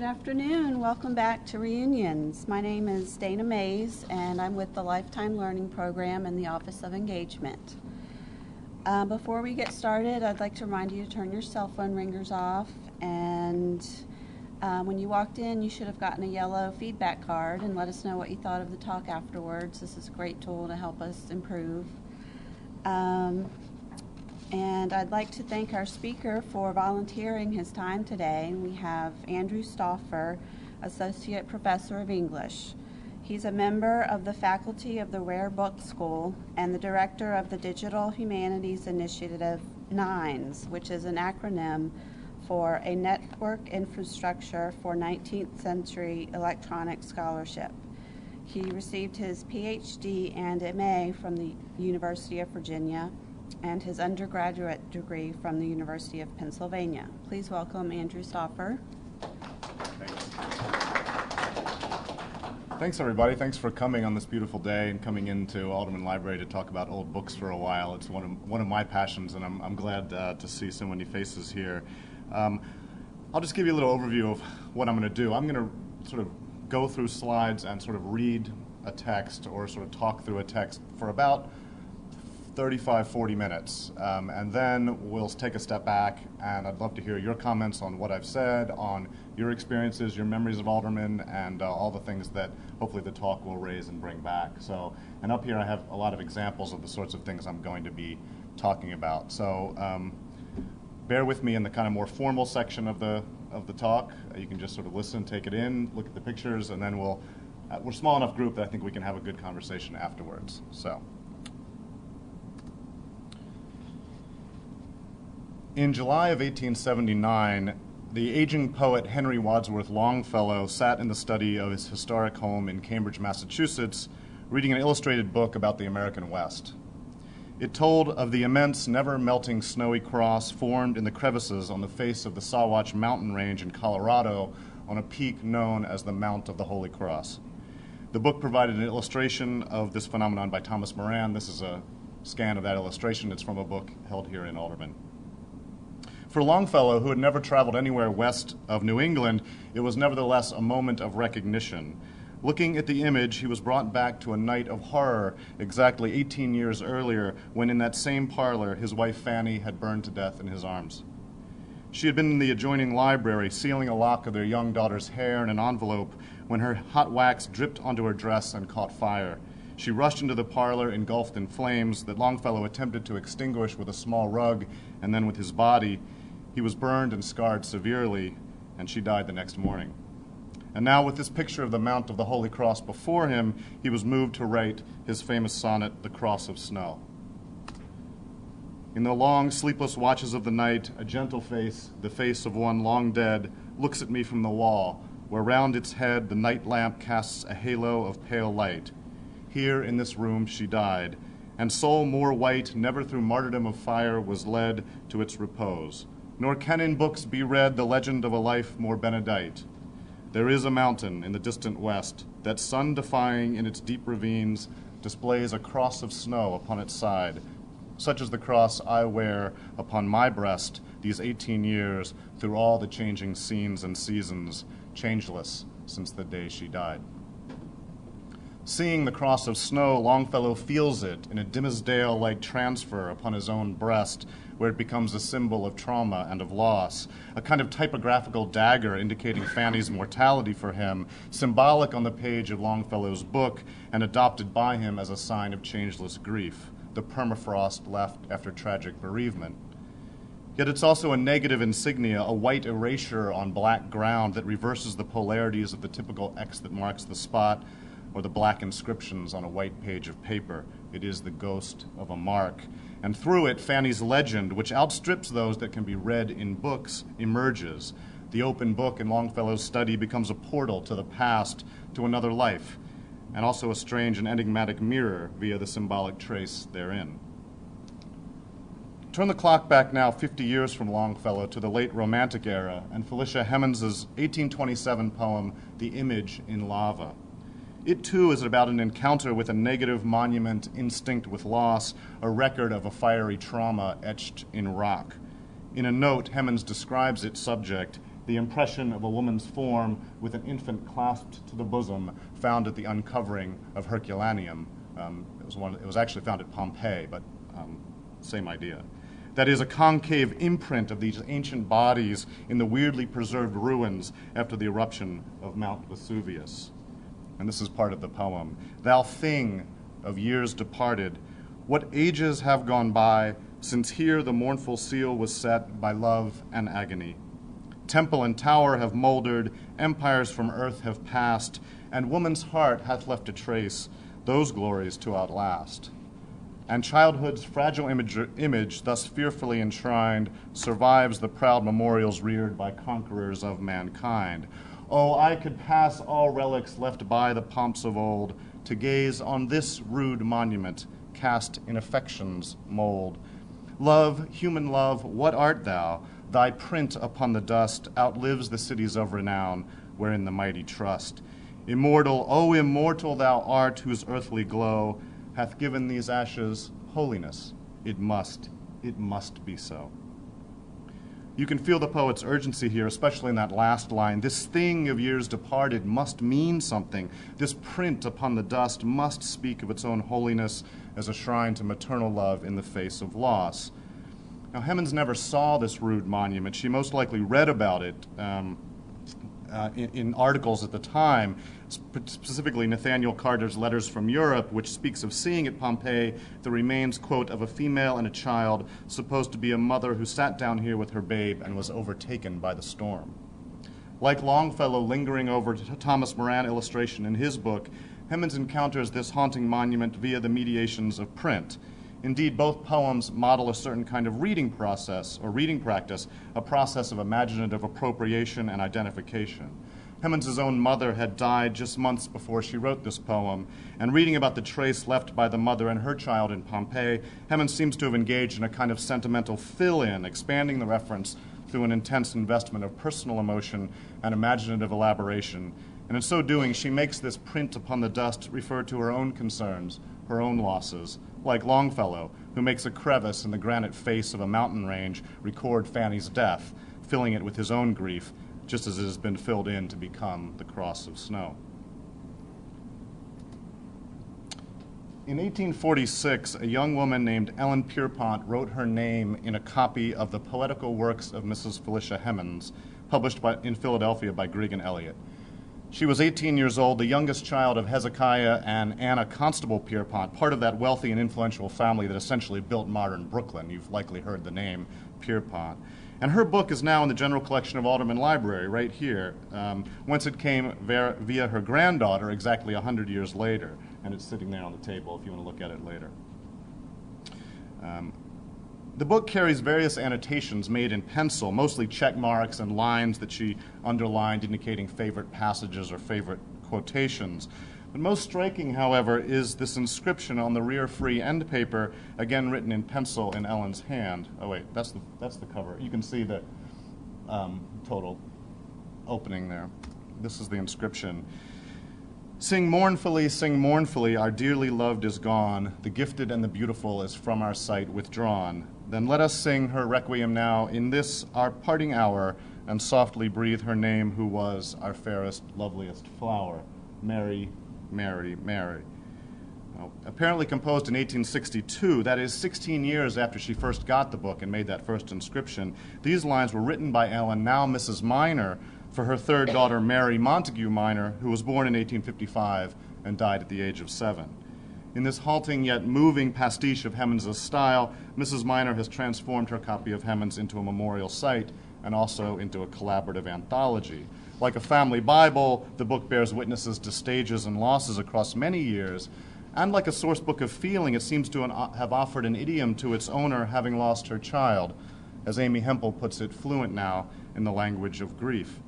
Good afternoon. Welcome back to Reunions. My name is Dana Mays, and I'm with the Lifetime Learning Program in the Office of Engagement. Before we get started, I'd like to remind you to turn your cell phone ringers off, and when you walked in, you should have gotten a yellow feedback card and let us know what you thought of the talk afterwards. This is a great tool to help us improve. And I'd like to thank our speaker for volunteering his time today. We have Andrew Stauffer, Associate Professor of English. He's a member of the faculty of the Rare Book School and the director of the Digital Humanities Initiative NINES, which is an acronym for a network infrastructure for 19th century electronic scholarship. He received his PhD and MA from the University of Virginia and his undergraduate degree from the University of Pennsylvania. Please welcome Andrew Stauffer. Thanks, everybody. Thanks for coming on this beautiful day and coming into Alderman Library to talk about old books for a while. It's one of my passions, and I'm glad to see so many faces here. I'll just give you a little overview of what I'm going to do. I'm going to sort of go through slides and sort of read a text or sort of talk through a text for about 35, 40 minutes, and then we'll take a step back, and I'd love to hear your comments on what I've said, on your experiences, your memories of Alderman, and all the things that hopefully the talk will raise and bring back. So, and up here I have a lot of examples of the sorts of things I'm going to be talking about. So bear with me in the kind of more formal section of the talk. You can just sort of listen, take it in, look at the pictures, and then we're a small enough group that I think we can have a good conversation afterwards. So. In July of 1879, the aging poet Henry Wadsworth Longfellow sat in the study of his historic home in Cambridge, Massachusetts, reading an illustrated book about the American West. It told of the immense, never-melting snowy cross formed in the crevices on the face of the Sawatch mountain range in Colorado on a peak known as the Mount of the Holy Cross. The book provided an illustration of this phenomenon by Thomas Moran. This is a scan of that illustration. It's from a book held here in Alderman. For Longfellow, who had never traveled anywhere west of New England, it was nevertheless a moment of recognition. Looking at the image, he was brought back to a night of horror exactly 18 years earlier, when in that same parlor his wife Fanny had burned to death in his arms. She had been in the adjoining library, sealing a lock of their young daughter's hair in an envelope, when her hot wax dripped onto her dress and caught fire. She rushed into the parlor, engulfed in flames that Longfellow attempted to extinguish with a small rug and then with his body. He was burned and scarred severely, and she died the next morning. And now, with this picture of the Mount of the Holy Cross before him, he was moved to write his famous sonnet, The Cross of Snow. In the long, sleepless watches of the night, a gentle face, the face of one long dead, looks at me from the wall, where round its head the night lamp casts a halo of pale light. Here in this room she died, and soul more white never through martyrdom of fire was led to its repose. Nor can in books be read the legend of a life more benedight. There is a mountain in the distant west that, sun-defying in its deep ravines, displays a cross of snow upon its side, such as the cross I wear upon my breast these 18 years through all the changing scenes and seasons, changeless since the day she died. Seeing the cross of snow, Longfellow feels it in a Dimmesdale-like transfer upon his own breast, where it becomes a symbol of trauma and of loss, a kind of typographical dagger indicating Fanny's mortality for him, symbolic on the page of Longfellow's book and adopted by him as a sign of changeless grief, the permafrost left after tragic bereavement. Yet it's also a negative insignia, a white erasure on black ground that reverses the polarities of the typical X that marks the spot, or the black inscriptions on a white page of paper. It is the ghost of a mark. And through it, Fanny's legend, which outstrips those that can be read in books, emerges. The open book in Longfellow's study becomes a portal to the past, to another life, and also a strange and enigmatic mirror via the symbolic trace therein. Turn the clock back now 50 years from Longfellow to the late Romantic era and Felicia Hemons's 1827 poem, The Image in Lava. It, too, is about an encounter with a negative monument instinct with loss, a record of a fiery trauma etched in rock. In a note, Hemons describes its subject, the impression of a woman's form with an infant clasped to the bosom found at the uncovering of Herculaneum. It was actually found at Pompeii, but same idea. That is, a concave imprint of these ancient bodies in the weirdly preserved ruins after the eruption of Mount Vesuvius. And this is part of the poem. Thou thing of years departed, what ages have gone by since here the mournful seal was set by love and agony. Temple and tower have moldered, empires from earth have passed, and woman's heart hath left a trace, those glories to outlast. And childhood's fragile image, thus fearfully enshrined, survives the proud memorials reared by conquerors of mankind. Oh, I could pass all relics left by the pomps of old, to gaze on this rude monument cast in affection's mold. Love, human love, what art thou? Thy print upon the dust outlives the cities of renown, wherein the mighty trust. Immortal, oh immortal thou art, whose earthly glow hath given these ashes holiness. It must be so. You can feel the poet's urgency here, especially in that last line. This thing of years departed must mean something. This print upon the dust must speak of its own holiness as a shrine to maternal love in the face of loss. Now, Hemans never saw this rude monument. She most likely read about it in articles at the time, specifically Nathaniel Carter's Letters from Europe, which speaks of seeing at Pompeii the remains, quote, of a female and a child, supposed to be a mother who sat down here with her babe and was overtaken by the storm. Like Longfellow lingering over Thomas Moran illustration in his book, Hemans encounters this haunting monument via the mediations of print. Indeed, both poems model a certain kind of reading process or reading practice, a process of imaginative appropriation and identification. Hemans' own mother had died just months before she wrote this poem, and reading about the trace left by the mother and her child in Pompeii, Hemans seems to have engaged in a kind of sentimental fill-in, expanding the reference through an intense investment of personal emotion and imaginative elaboration. And in so doing, she makes this print upon the dust refer to her own concerns, her own losses, like Longfellow, who makes a crevice in the granite face of a mountain range record Fanny's death, filling it with his own grief, just as it has been filled in to become the cross of snow. In 1846, a young woman named Ellen Pierpont wrote her name in a copy of the Poetical Works of Mrs. Felicia Hemans, published in Philadelphia by Grigg and Elliott. She was 18 years old, the youngest child of Hezekiah and Anna Constable Pierpont, part of that wealthy and influential family that essentially built modern Brooklyn. You've likely heard the name Pierpont. And her book is now in the General Collection of Alderman Library, right here, whence it came via her granddaughter exactly 100 years later, and it's sitting there on the table if you want to look at it later. The book carries various annotations made in pencil, mostly check marks and lines that she underlined indicating favorite passages or favorite quotations. But most striking, however, is this inscription on the rear free end paper, again written in pencil in Ellen's hand. Oh wait, that's the cover. You can see the total opening there. This is the inscription. Sing mournfully, our dearly loved is gone. The gifted and the beautiful is from our sight withdrawn. Then let us sing her requiem now in this our parting hour, and softly breathe her name who was our fairest, loveliest flower. Mary, Mary, Mary. Now, apparently composed in 1862, that is 16 years after she first got the book and made that first inscription, these lines were written by Ellen, now Mrs. Minor, for her third daughter, Mary Montague Minor, who was born in 1855 and died at the age of 7. In this halting yet moving pastiche of Hemans' style, Mrs. Minor has transformed her copy of Hemans into a memorial site and also into a collaborative anthology. Like a family Bible, the book bears witnesses to stages and losses across many years, and like a source book of feeling, it seems to have offered an idiom to its owner having lost her child, as Amy Hempel puts it, fluent now in the language of grief.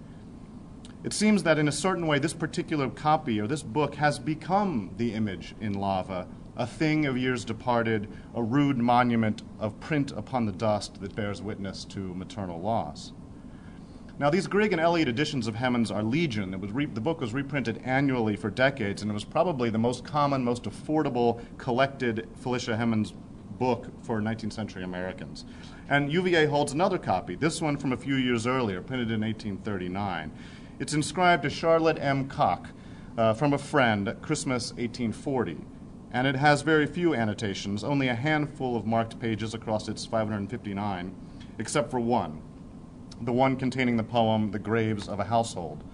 It seems that in a certain way, this particular copy or this book has become the image in lava, a thing of years departed, a rude monument of print upon the dust that bears witness to maternal loss. Now, these Grigg and Elliott editions of Hemans are legion. The book was reprinted annually for decades, and it was probably the most common, most affordable collected Felicia Hemans book for 19th century Americans. And UVA holds another copy, this one from a few years earlier, printed in 1839. It's inscribed to Charlotte M. Cock from a friend, Christmas 1840. And it has very few annotations, only a handful of marked pages across its 559, except for one, the one containing the poem, The Graves of a Household.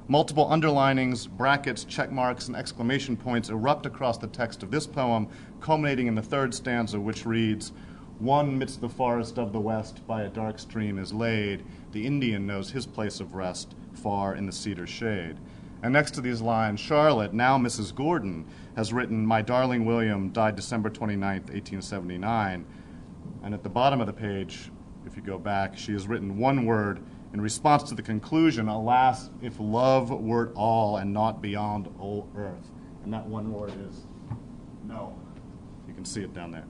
Multiple underlinings, brackets, check marks, and exclamation points erupt across the text of this poem, culminating in the third stanza, which reads, "One midst the forest of the west by a dark stream is laid. The Indian knows his place of rest far in the cedar shade." And next to these lines, Charlotte, now Mrs. Gordon, has written, "My darling William died December 29th, 1879. And at the bottom of the page, if you go back, she has written one word in response to the conclusion, "Alas, if love were all and not beyond all earth." And that one word is no. You can see it down there.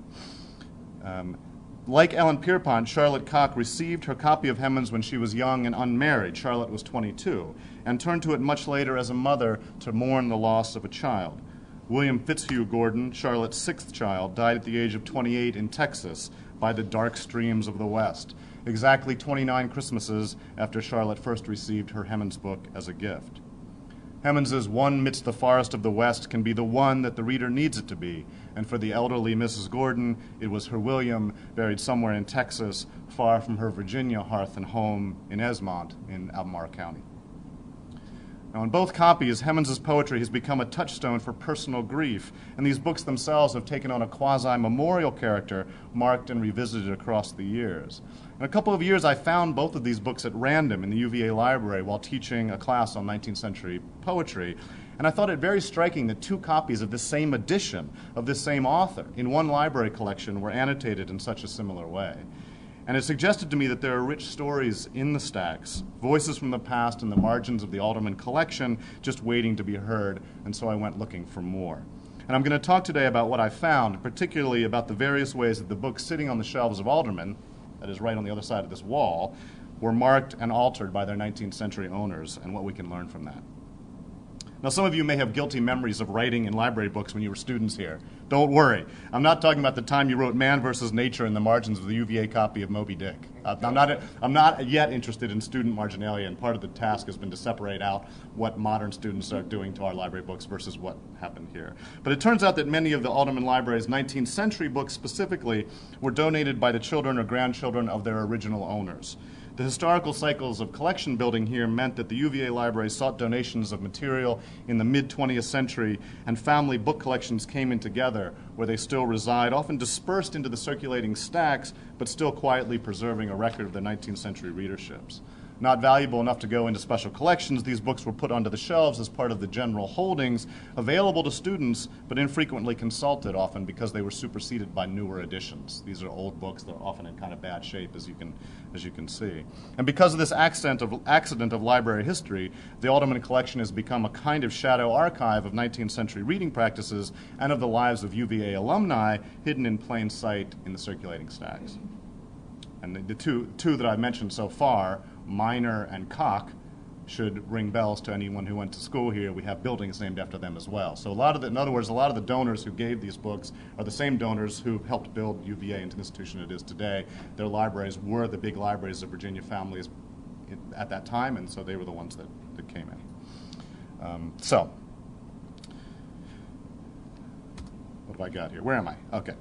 Like Ellen Pierpont, Charlotte Cock received her copy of Hemans when she was young and unmarried. Charlotte was 22, and turned to it much later as a mother to mourn the loss of a child. William Fitzhugh Gordon, Charlotte's sixth child, died at the age of 28 in Texas by the dark streams of the West, exactly 29 Christmases after Charlotte first received her Hemans book as a gift. Hemans's "One midst the forest of the West" can be the one that the reader needs it to be, and for the elderly Mrs. Gordon, it was her William, buried somewhere in Texas, far from her Virginia hearth and home in Esmont in Albemarle County. Now, in both copies, Hemans's poetry has become a touchstone for personal grief, and these books themselves have taken on a quasi-memorial character, marked and revisited across the years. In a couple of years, I found both of these books at random in the UVA library while teaching a class on 19th century poetry, and I thought it very striking that two copies of this same edition of this same author in one library collection were annotated in such a similar way. And it suggested to me that there are rich stories in the stacks, voices from the past in the margins of the Alderman collection, just waiting to be heard, and so I went looking for more. And I'm going to talk today about what I found, particularly about the various ways that the books sitting on the shelves of Alderman, that is right on the other side of this wall, were marked and altered by their 19th century owners, and what we can learn from that. Now, some of you may have guilty memories of writing in library books when you were students here. Don't worry. I'm not talking about the time you wrote Man versus Nature in the margins of the UVA copy of Moby Dick. I'm not yet interested in student marginalia, and part of the task has been to separate out what modern students are doing to our library books versus what happened here. But it turns out that many of the Alderman Library's 19th century books specifically were donated by the children or grandchildren of their original owners. The historical cycles of collection building here meant that the UVA library sought donations of material in the mid-20th century, and family book collections came in together where they still reside, often dispersed into the circulating stacks, but still quietly preserving a record of their 19th century readerships. Not valuable enough to go into special collections, these books were put onto the shelves as part of the general holdings, available to students, but infrequently consulted often because they were superseded by newer editions. These are old books that are often in kind of bad shape, as you can see. And because of this accident of library history, the Alderman collection has become a kind of shadow archive of 19th century reading practices and of the lives of UVA alumni, hidden in plain sight in the circulating stacks. And the two that I've mentioned so far, Minor and Cock, should ring bells to anyone who went to school here. We have buildings named after them as well. So in other words, a lot of the donors who gave these books are the same donors who helped build UVA into the institution it is today. Their libraries were the big libraries of Virginia families at that time, and so they were the ones that came in. So, what have I got here? Where am I? Okay.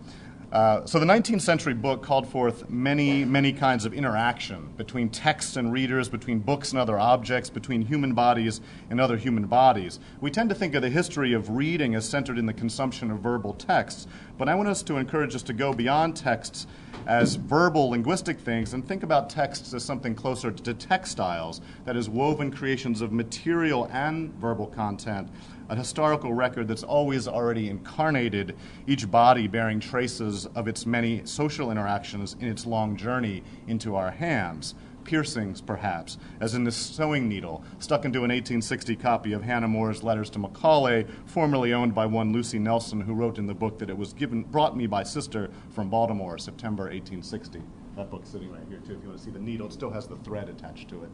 So the 19th century book called forth many, many kinds of interaction between texts and readers, between books and other objects, between human bodies and other human bodies. We tend to think of the history of reading as centered in the consumption of verbal texts, but I want us to encourage us to go beyond texts as verbal linguistic things and think about texts as something closer to textiles, that is, woven creations of material and verbal content, a historical record that's always already incarnated, each body bearing traces of its many social interactions in its long journey into our hands. Piercings, perhaps, as in this sewing needle stuck into an 1860 copy of Hannah More's Letters to Macaulay, formerly owned by one Lucy Nelson, who wrote in the book that it was brought me by sister from Baltimore, September 1860. That book's sitting right here, too, if you want to see the needle. It still has the thread attached to it.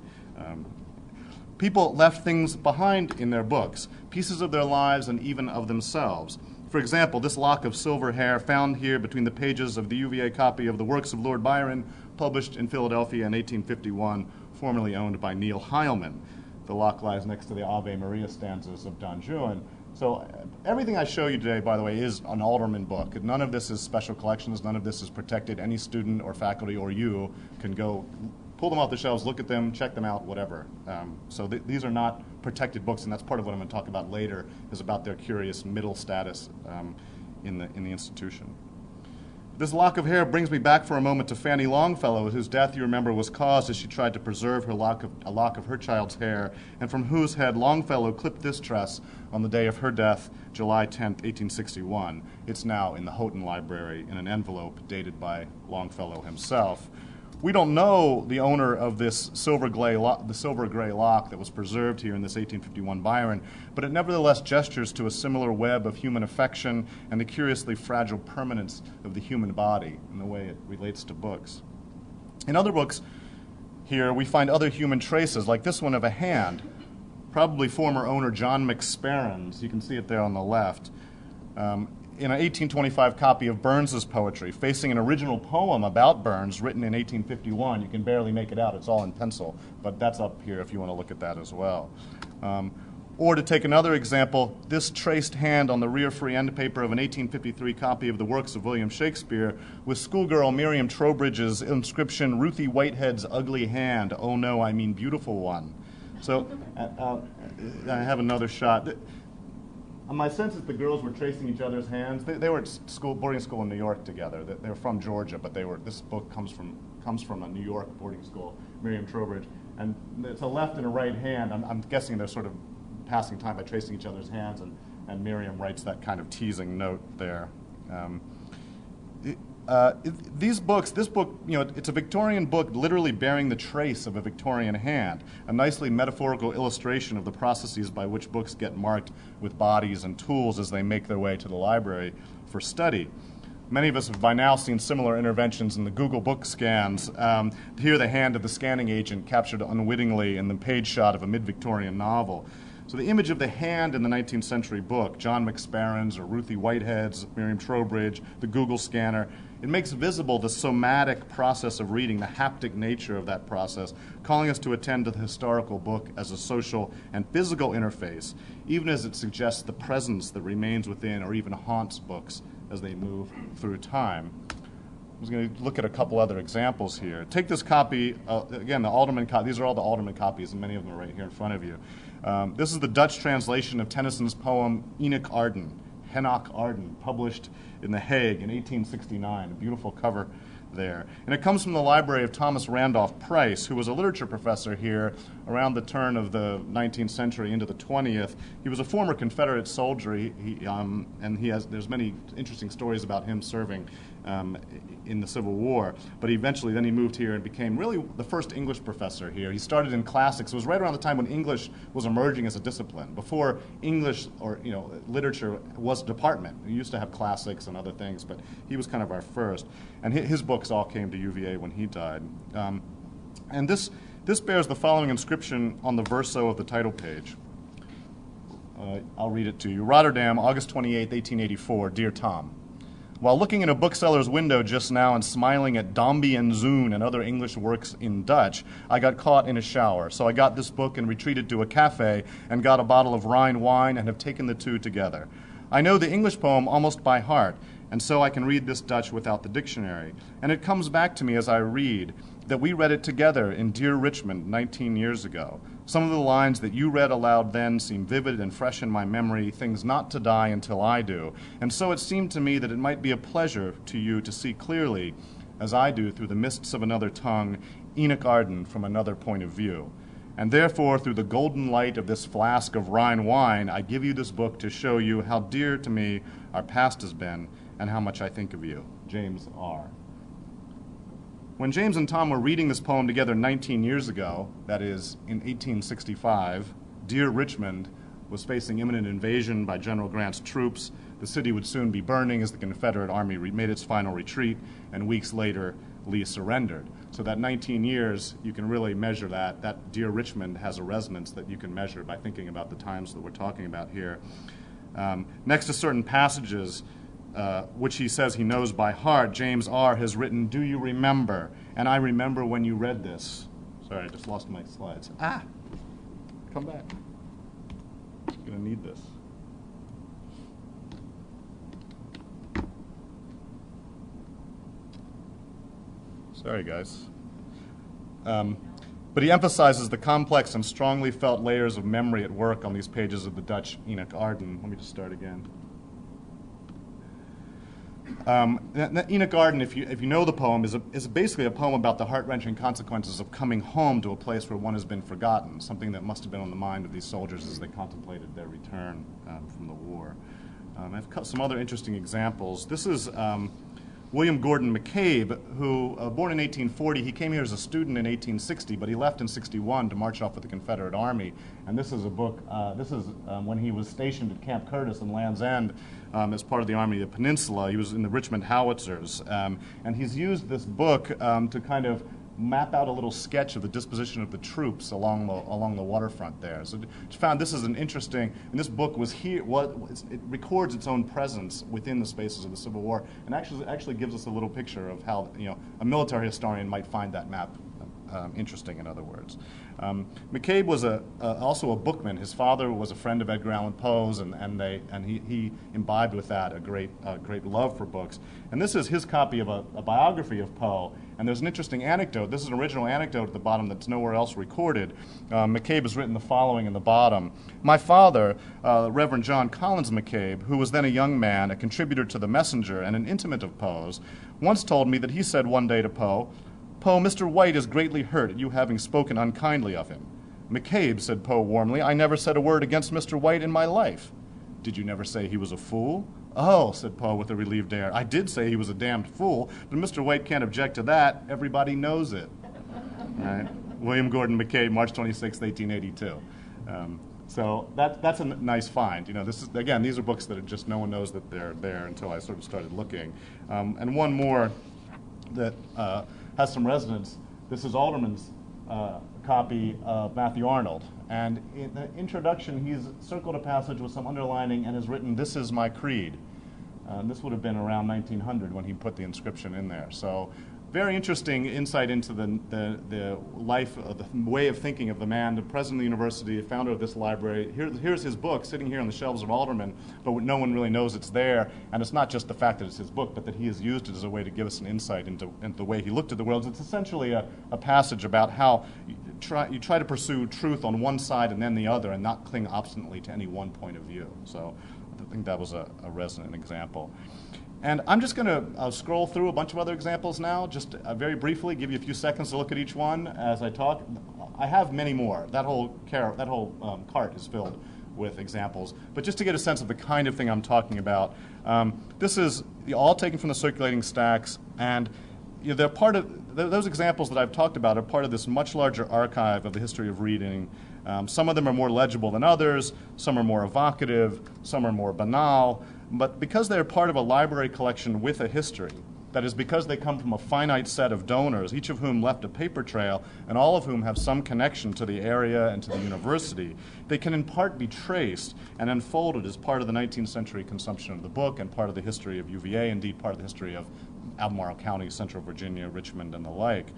People left things behind in their books, pieces of their lives and even of themselves. For example, this lock of silver hair found here between the pages of the UVA copy of the Works of Lord Byron, published in Philadelphia in 1851, formerly owned by Neil Heilman. The lock lies next to the Ave Maria stanzas of Don Juan. So everything I show you today, by the way, is an Alderman book. None of this is special collections. None of this is protected. Any student or faculty or you can go pull them off the shelves, look at them, check them out, whatever. So these are not protected books, and that's part of what I'm going to talk about later, is about their curious middle status in the institution. This lock of hair brings me back for a moment to Fanny Longfellow, whose death, you remember, was caused as she tried to preserve a lock of her child's hair, and from whose head Longfellow clipped this tress on the day of her death, July 10, 1861. It's now in the Houghton Library in an envelope dated by Longfellow himself. We don't know the owner of this silver gray lock that was preserved here in this 1851 Byron, but it nevertheless gestures to a similar web of human affection and the curiously fragile permanence of the human body in the way it relates to books. In other books here, we find other human traces, like this one of a hand, probably former owner John McSparren's. You can see it there on the left. In an 1825 copy of Burns's poetry, facing an original poem about Burns written in 1851. You can barely make it out. It's all in pencil, but that's up here if you want to look at that as well. Or to take another example, this traced hand on the rear free end paper of an 1853 copy of the works of William Shakespeare with schoolgirl Miriam Trowbridge's inscription, "Ruthie Whitehead's ugly hand, oh no, I mean beautiful one." So I have another shot. My sense is the girls were tracing each other's hands. They were at boarding school in New York together. They were from Georgia, but this book comes from a New York boarding school, Miriam Trowbridge. And it's a left and a right hand. I'm guessing they're sort of passing time by tracing each other's hands, and Miriam writes that kind of teasing note there. This book, it's a Victorian book literally bearing the trace of a Victorian hand, a nicely metaphorical illustration of the processes by which books get marked with bodies and tools as they make their way to the library for study. Many of us have by now seen similar interventions in the Google book scans. Here the hand of the scanning agent captured unwittingly in the page shot of a mid-Victorian novel. So the image of the hand in the 19th century book, John McSparren's or Ruthie Whitehead's, Miriam Trowbridge, the Google scanner, it makes visible the somatic process of reading, the haptic nature of that process, calling us to attend to the historical book as a social and physical interface, even as it suggests the presence that remains within or even haunts books as they move through time. I was going to look at a couple other examples here. Take this copy, again, the Alderman copy. These are all the Alderman copies, and many of them are right here in front of you. This is the Dutch translation of Tennyson's poem Enoch Arden, published in The Hague in 1869. A beautiful cover there. And it comes from the library of Thomas Randolph Price, who was a literature professor here around the turn of the 19th century into the 20th. He was a former Confederate soldier, there's many interesting stories about him serving in the Civil War. But eventually then he moved here and became really the first English professor here. He started in classics. It was right around the time when English was emerging as a discipline. Before English or literature was a department. We used to have classics and other things, but he was kind of our first. And his books all came to UVA when he died. And this bears the following inscription on the verso of the title page. I'll read it to you. Rotterdam, August 28, 1884. Dear Tom, while looking in a bookseller's window just now and smiling at Dombey and Zoon and other English works in Dutch, I got caught in a shower. So I got this book and retreated to a cafe and got a bottle of Rhine wine and have taken the two together. I know the English poem almost by heart, and so I can read this Dutch without the dictionary. And it comes back to me as I read that we read it together in Dear Richmond 19 years ago. Some of the lines that you read aloud then seem vivid and fresh in my memory, things not to die until I do. And so it seemed to me that it might be a pleasure to you to see clearly, as I do through the mists of another tongue, Enoch Arden from another point of view. And therefore, through the golden light of this flask of Rhine wine, I give you this book to show you how dear to me our past has been and how much I think of you. James R. When James and Tom were reading this poem together 19 years ago, that is, in 1865, Dear Richmond was facing imminent invasion by General Grant's troops. The city would soon be burning as the Confederate Army made its final retreat, and weeks later, Lee surrendered. So that 19 years, you can really measure that. That Dear Richmond has a resonance that you can measure by thinking about the times that we're talking about here. Next to certain passages, which he says he knows by heart, James R. has written, "Do you remember? And I remember when you read this." Sorry, I just lost my slides. Come back. I'm going to need this. Sorry, guys. But he emphasizes the complex and strongly felt layers of memory at work on these pages of the Dutch Enoch Arden. Let me just start again. Enoch Arden, if you know the poem, is basically a poem about the heart-wrenching consequences of coming home to a place where one has been forgotten, something that must have been on the mind of these soldiers as they contemplated their return from the war. I've cut some other interesting examples. This is William Gordon McCabe, who, born in 1840, he came here as a student in 1860, but he left in 61 to march off with the Confederate Army. And this is a book, when he was stationed at Camp Curtis in Land's End as part of the Army of the Peninsula. He was in the Richmond Howitzers. And he's used this book to kind of map out a little sketch of the disposition of the troops along the waterfront there. So I found this is an interesting, and this book was here. It records its own presence within the spaces of the Civil War, and actually gives us a little picture of how a military historian might find that map interesting. In other words, McCabe was also a bookman. His father was a friend of Edgar Allan Poe's, and he imbibed with that a great love for books. And this is his copy of a biography of Poe. And there's an interesting anecdote. This is an original anecdote at the bottom that's nowhere else recorded. McCabe has written the following in the bottom. "My father, Reverend John Collins McCabe, who was then a young man, a contributor to The Messenger, and an intimate of Poe's, once told me that he said one day to Poe, 'Poe, Mr. White is greatly hurt at you having spoken unkindly of him.' 'McCabe,' said Poe warmly, 'I never said a word against Mr. White in my life.' 'Did you never say he was a fool?' 'Oh,' said Poe with a relieved air, 'I did say he was a damned fool, but Mr. White can't object to that. Everybody knows it.'" Right? William Gordon McCabe, March 26, 1882. So that's a nice find. These are books that just no one knows that they're there until I sort of started looking. And one more that has some resonance. This is Alderman's copy of Matthew Arnold. And in the introduction, he's circled a passage with some underlining and has written, "This is my creed." This would have been around 1900 when he put the inscription in there. So very interesting insight into the life, the way of thinking of the man, the president of the university, the founder of this library. Here's his book sitting here on the shelves of Alderman, but no one really knows it's there. And it's not just the fact that it's his book, but that he has used it as a way to give us an insight into the way he looked at the world. It's essentially a passage about how you try to pursue truth on one side and then the other, and not cling obstinately to any one point of view. So I think that was a resonant example. And I'm just going to scroll through a bunch of other examples now, just very briefly, give you a few seconds to look at each one as I talk. I have many more. That whole cart is filled with examples. But just to get a sense of the kind of thing I'm talking about, this is all taken from the circulating stacks, and they're part of those examples that I've talked about are part of this much larger archive of the history of reading. Some of them are more legible than others. Some are more evocative. Some are more banal. But because they're part of a library collection with a history, that is, because they come from a finite set of donors, each of whom left a paper trail, and all of whom have some connection to the area and to the university, they can in part be traced and unfolded as part of the 19th century consumption of the book and part of the history of UVA, indeed part of the history of Albemarle County, Central Virginia, Richmond, and the like.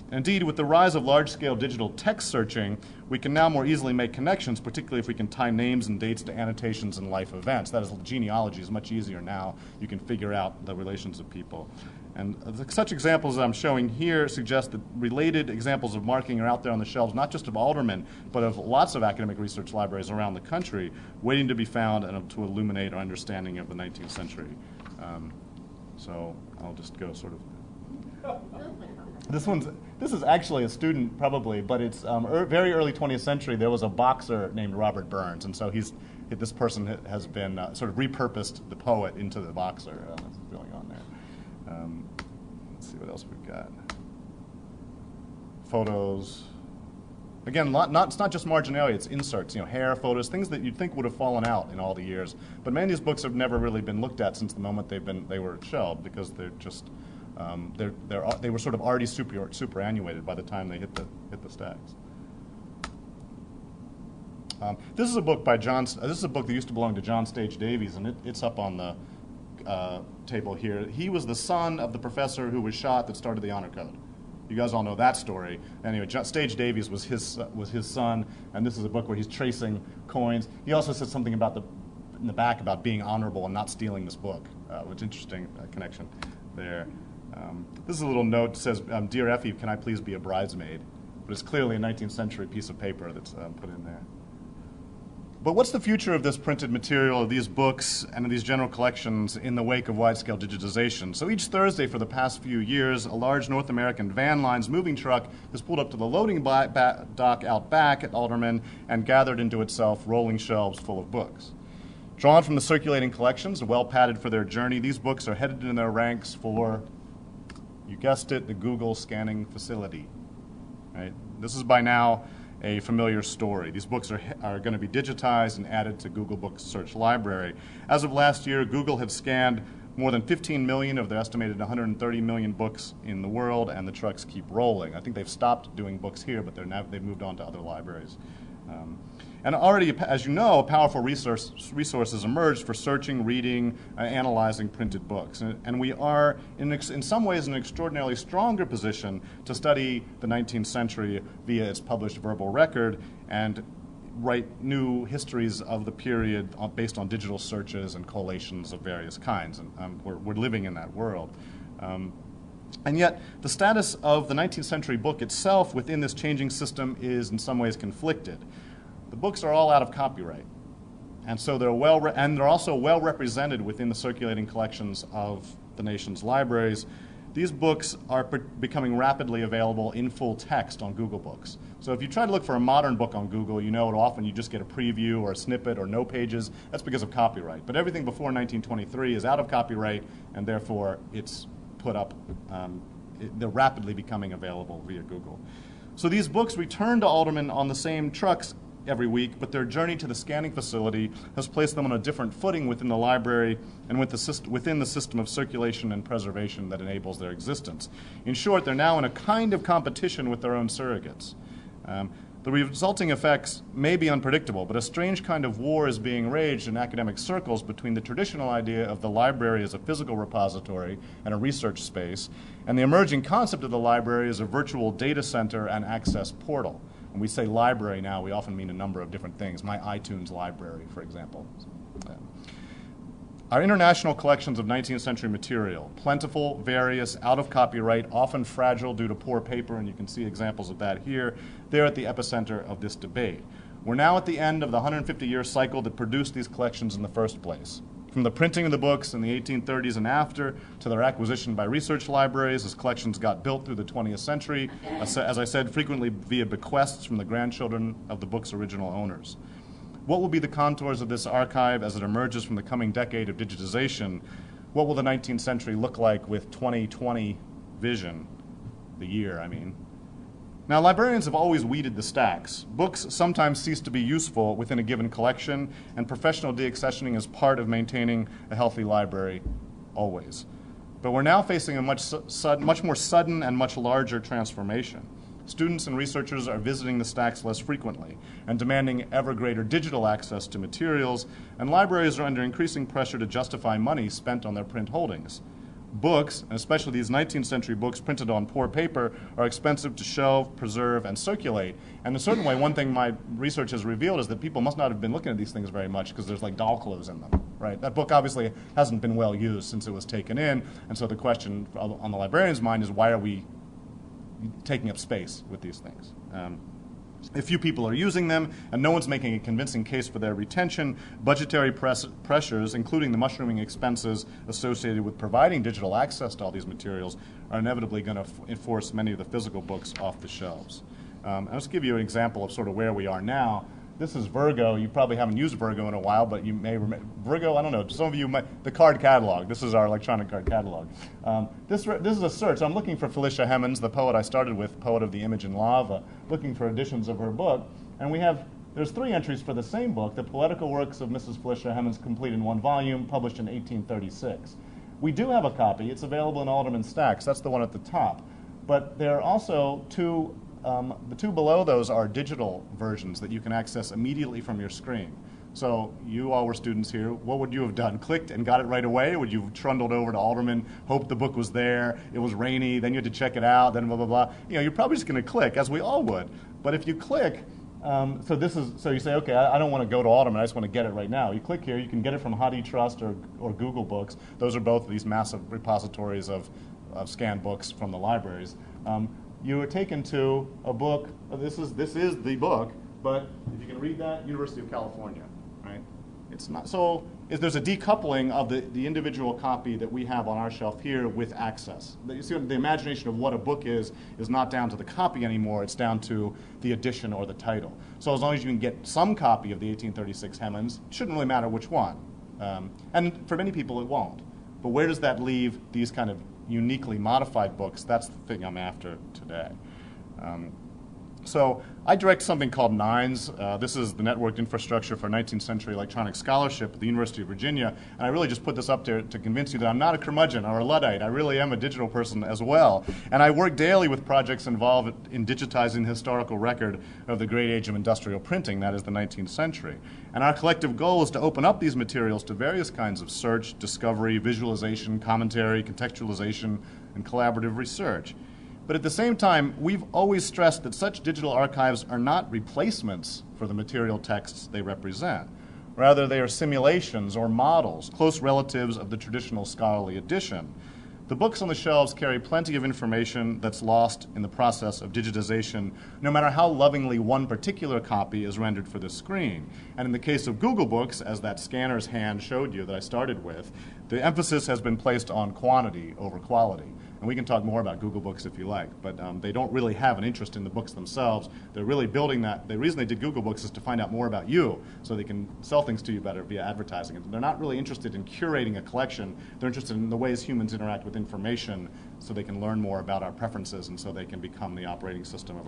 Indeed, with the rise of large-scale digital text searching, we can now more easily make connections, particularly if we can tie names and dates to annotations and life events. That is, genealogy is much easier now. You can figure out the relations of people. And such examples that I'm showing here suggest that related examples of marking are out there on the shelves, not just of Alderman, but of lots of academic research libraries around the country, waiting to be found and to illuminate our understanding of the 19th century. So I'll just go sort of... This is actually a student, probably, but it's very early 20th century. There was a boxer named Robert Burns, and so this person has been sort of repurposed the poet into the boxer. That's what's going on there. Let's see what else we've got. Photos. Again, it's not just marginalia, it's inserts, hair, photos, things that you'd think would have fallen out in all the years. But many of these books have never really been looked at since the moment they were shelved, because they're just they were sort of already superannuated by the time they hit the stacks. This is a book by John. This is a book that used to belong to John Stage Davies, and it's up on the table here. He was the son of the professor who was shot that started the Honor Code. You guys all know that story. Anyway, Stage Davies was his son, and this is a book where he's tracing coins. He also said something about in the back about being honorable and not stealing this book, which is an interesting connection there. This is a little note that says, "Dear Effie, can I please be a bridesmaid?" But it's clearly a 19th century piece of paper that's put in there. But what's the future of this printed material, of these books, and of these general collections in the wake of wide-scale digitization? So each Thursday for the past few years, a large North American Van Lines moving truck has pulled up to the loading dock out back at Alderman and gathered into itself rolling shelves full of books. Drawn from the circulating collections, well padded for their journey, these books are headed in their ranks for, you guessed it, the Google scanning facility. Right? This is by now a familiar story. These books are going to be digitized and added to Google Books Search Library. As of last year, Google had scanned more than 15 million of their estimated 130 million books in the world, and the trucks keep rolling. I think they've stopped doing books here, but they've moved on to other libraries. And already, as you know, powerful resources emerged for searching, reading, analyzing printed books. And we are, in some ways, in an extraordinarily stronger position to study the 19th century via its published verbal record and write new histories of the period based on digital searches and collations of various kinds. And we're living in that world. And yet, the status of the 19th century book itself within this changing system is in some ways conflicted. The books are all out of copyright, and so they're also well represented within the circulating collections of the nation's libraries. These books are becoming rapidly available in full text on Google Books. So if you try to look for a modern book on Google, you know often you just get a preview or a snippet or no pages. That's because of copyright. But everything before 1923 is out of copyright, and therefore it's put up. They're rapidly becoming available via Google. So these books return to Alderman on the same trucks every week, but their journey to the scanning facility has placed them on a different footing within the library and within the system of circulation and preservation that enables their existence. In short, they're now in a kind of competition with their own surrogates. The resulting effects may be unpredictable, but a strange kind of war is being waged in academic circles between the traditional idea of the library as a physical repository and a research space, and the emerging concept of the library as a virtual data center and access portal. When we say library now, we often mean a number of different things. My iTunes library, for example. Our international collections of 19th century material, plentiful, various, out of copyright, often fragile due to poor paper, and you can see examples of that here, they're at the epicenter of this debate. We're now at the end of the 150-year cycle that produced these collections in the first place. From the printing of the books in the 1830s and after, to their acquisition by research libraries as collections got built through the 20th century, as I said, frequently via bequests from the grandchildren of the book's original owners. What will be the contours of this archive as it emerges from the coming decade of digitization? What will the 19th century look like with 2020 vision? The year, I mean. Now, librarians have always weeded the stacks. Books sometimes cease to be useful within a given collection, and professional deaccessioning is part of maintaining a healthy library, always. But we're now facing a much more sudden and much larger transformation. Students and researchers are visiting the stacks less frequently and demanding ever greater digital access to materials, and libraries are under increasing pressure to justify money spent on their print holdings. Books, and especially these 19th century books printed on poor paper, are expensive to shelve, preserve, and circulate. And in a certain way, one thing my research has revealed is that people must not have been looking at these things very much because there's like doll clothes in them, right? That book obviously hasn't been well used since it was taken in, and so the question on the librarian's mind is, why are we taking up space with these things? If few people are using them and no one's making a convincing case for their retention, budgetary pressures, including the mushrooming expenses associated with providing digital access to all these materials, are inevitably going to force many of the physical books off the shelves. I'll just give you an example of sort of where we are now. This is Virgo. You probably haven't used Virgo in a while, but you may remember. Virgo, I don't know, some of you might, the card catalog. This is our electronic card catalog. This is a search. I'm looking for Felicia Hemans, the poet I started with, poet of the Image in Lava, looking for editions of her book. And there's 3 entries for the same book, The Poetical Works of Mrs. Felicia Hemans, complete in 1 volume, published in 1836. We do have a copy. It's available in Alderman stacks. That's the one at the top. But there are also 2 the two below those are digital versions that you can access immediately from your screen. So you all were students here. What would you have done? Clicked and got it right away? Would you have trundled over to Alderman, hoped the book was there, it was rainy, then you had to check it out, then blah, blah, blah. You're probably just going to click, as we all would. But if you click, so you say, okay, I don't want to go to Alderman, I just want to get it right now. You click here, you can get it from Hot eTrust or Google Books. Those are both these massive repositories of scanned books from the libraries. You are taken to a book. This is the book, but if you can read that, University of California, right? It's not so. There's a decoupling of the individual copy that we have on our shelf here with access. You see, the imagination of what a book is not down to the copy anymore. It's down to the edition or the title. So as long as you can get some copy of the 1836 Hemans, it shouldn't really matter which one. And for many people, it won't. But where does that leave these kind of uniquely modified books? That's the thing I'm after today. So I direct something called NINES. This is the networked infrastructure for 19th century electronic scholarship at the University of Virginia. And I really just put this up there to convince you that I'm not a curmudgeon or a Luddite. I really am a digital person as well. And I work daily with projects involved in digitizing the historical record of the great age of industrial printing, that is the 19th century. And our collective goal is to open up these materials to various kinds of search, discovery, visualization, commentary, contextualization, and collaborative research. But at the same time, we've always stressed that such digital archives are not replacements for the material texts they represent. Rather, they are simulations or models, close relatives of the traditional scholarly edition. The books on the shelves carry plenty of information that's lost in the process of digitization, no matter how lovingly one particular copy is rendered for the screen. And in the case of Google Books, as that scanner's hand showed you that I started with, the emphasis has been placed on quantity over quality. And we can talk more about Google Books if you like, but they don't really have an interest in the books themselves. They're really building that. The reason they did Google Books is to find out more about you so they can sell things to you better via advertising. And they're not really interested in curating a collection. They're interested in the ways humans interact with information so they can learn more about our preferences and so they can become the operating system of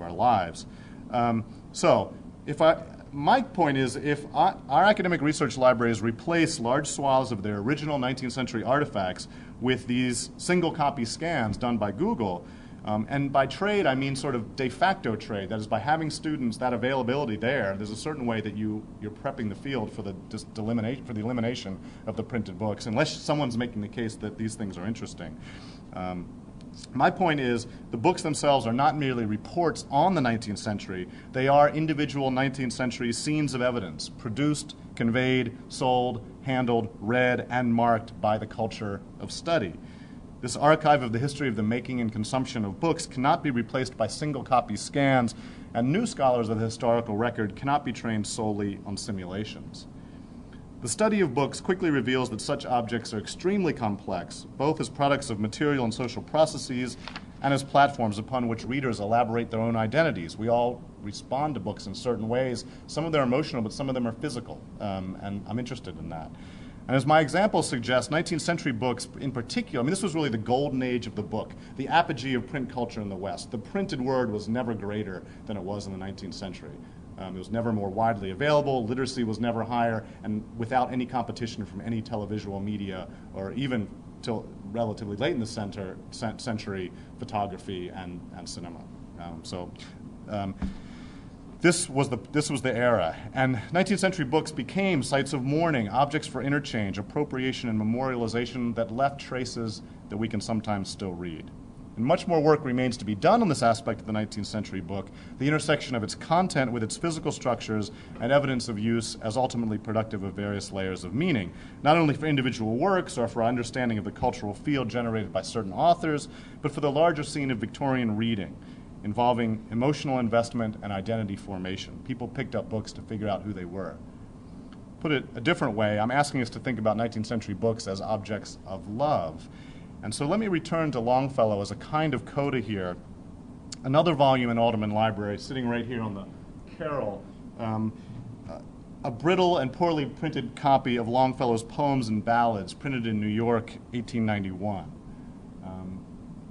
our lives. My point is, if our academic research libraries replace large swaths of their original 19th century artifacts with these single copy scans done by Google, and by trade I mean sort of de facto trade, that is by having students, that availability there's a certain way that you're prepping the field for the elimination of the printed books, unless someone's making the case that these things are interesting. My point is, the books themselves are not merely reports on the 19th century. They are individual 19th century scenes of evidence, produced, conveyed, sold, handled, read, and marked by the culture of study. This archive of the history of the making and consumption of books cannot be replaced by single copy scans, and new scholars of the historical record cannot be trained solely on simulations. The study of books quickly reveals that such objects are extremely complex, both as products of material and social processes and as platforms upon which readers elaborate their own identities. We all respond to books in certain ways. Some of them are emotional, but some of them are physical, and I'm interested in that. And as my example suggests, 19th century books in particular, this was really the golden age of the book, the apogee of print culture in the West. The printed word was never greater than it was in the 19th century. It was never more widely available, literacy was never higher, and without any competition from any televisual media or even till relatively late in the century, photography and cinema. This was the era, and 19th century books became sites of mourning, objects for interchange, appropriation, and memorialization that left traces that we can sometimes still read. And much more work remains to be done on this aspect of the 19th century book, the intersection of its content with its physical structures and evidence of use as ultimately productive of various layers of meaning, not only for individual works or for our understanding of the cultural field generated by certain authors, but for the larger scene of Victorian reading, involving emotional investment and identity formation. People picked up books to figure out who they were. Put it a different way, I'm asking us to think about 19th century books as objects of love. And so let me return to Longfellow as a kind of coda here. Another volume in Alderman Library, sitting right here on the Carrel, a brittle and poorly printed copy of Longfellow's Poems and Ballads, printed in New York, 1891.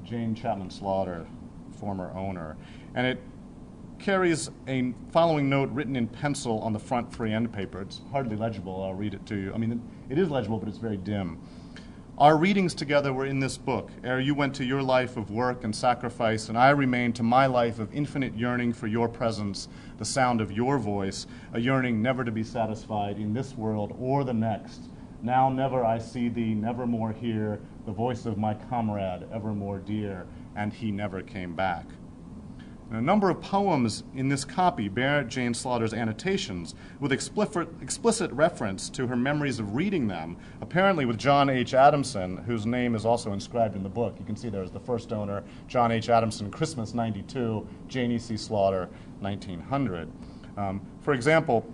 Jane Chapman Slaughter, former owner. And it carries a following note written in pencil on the front free end paper. It's hardly legible. I'll read it to you. It is legible, but it's very dim. Our readings together were in this book, ere you went to your life of work and sacrifice, and I remained to my life of infinite yearning for your presence, the sound of your voice, a yearning never to be satisfied in this world or the next. Now never I see thee, never more hear the voice of my comrade, evermore dear, and he never came back. And a number of poems in this copy bear Jane Slaughter's annotations with explicit reference to her memories of reading them, apparently with John H. Adamson, whose name is also inscribed in the book. You can see there's the first owner, John H. Adamson, Christmas 92, Jane E.C. Slaughter, 1900. For example,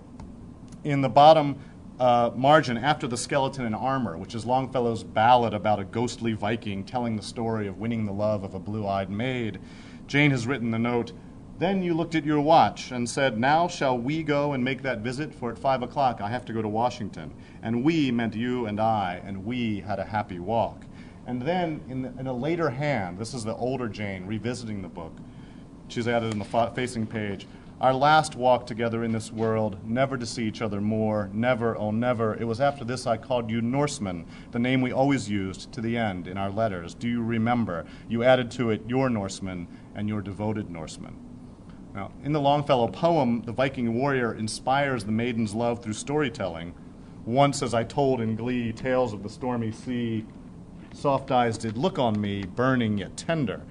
in the bottom margin after the skeleton in armor, which is Longfellow's ballad about a ghostly Viking telling the story of winning the love of a blue-eyed maid, Jane has written the note, "Then you looked at your watch and said, 'Now shall we go and make that visit, for at 5 o'clock I have to go to Washington.' And we meant you and I, and we had a happy walk." And then in a later hand, this is the older Jane revisiting the book, she's added in the facing page, "Our last walk together in this world, never to see each other more, never, oh never. It was after this I called you Norseman, the name we always used to the end in our letters. Do you remember? You added to it your Norseman and your devoted Norseman." Now, in the Longfellow poem, the Viking warrior inspires the maiden's love through storytelling. "Once as I told in glee tales of the stormy sea, soft eyes did look on me, burning yet tender."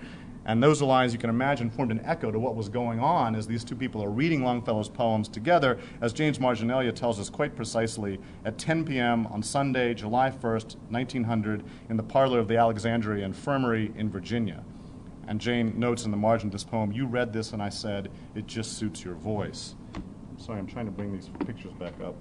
And those lines, you can imagine, formed an echo to what was going on as these two people are reading Longfellow's poems together, as James Marginalia tells us quite precisely, at 10 p.m. on Sunday, July 1st, 1900, in the parlor of the Alexandria Infirmary in Virginia. And Jane notes in the margin of this poem, "You read this and I said, it just suits your voice." Sorry, I'm trying to bring these pictures back up.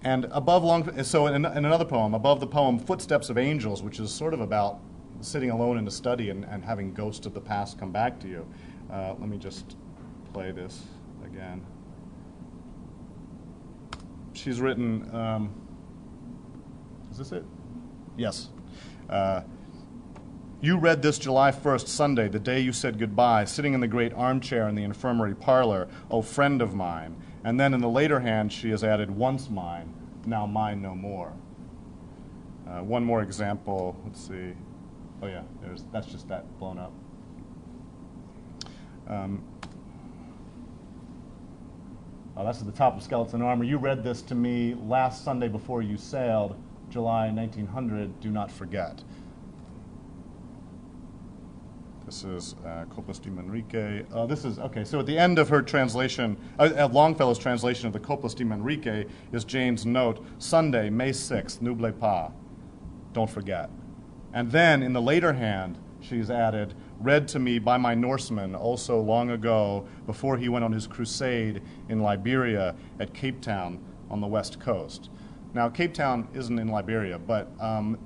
And above so in another poem, above the poem Footsteps of Angels, which is sort of about sitting alone in a study and having ghosts of the past come back to you. Let me just play this again. She's written, is this it? Yes. "You read this July 1st, Sunday, the day you said goodbye, sitting in the great armchair in the infirmary parlor, oh friend of mine." And then in the later hand, she has added, "Once mine, now mine no more." One more example. Let's see. Oh yeah, that's just that blown up. That's at the top of Skeleton Armor. "You read this to me last Sunday before you sailed, July 1900. Do not forget." This is Coplas de Manrique. This is, okay, so at the end of her translation, Longfellow's translation of the Coplas de Manrique is Jane's note, "Sunday, May 6th, n'oubliez pas, don't forget." And then in the later hand, she's added, "Read to me by my Norseman also long ago, before he went on his crusade in Liberia at Cape Town on the west coast." Now, Cape Town isn't in Liberia, but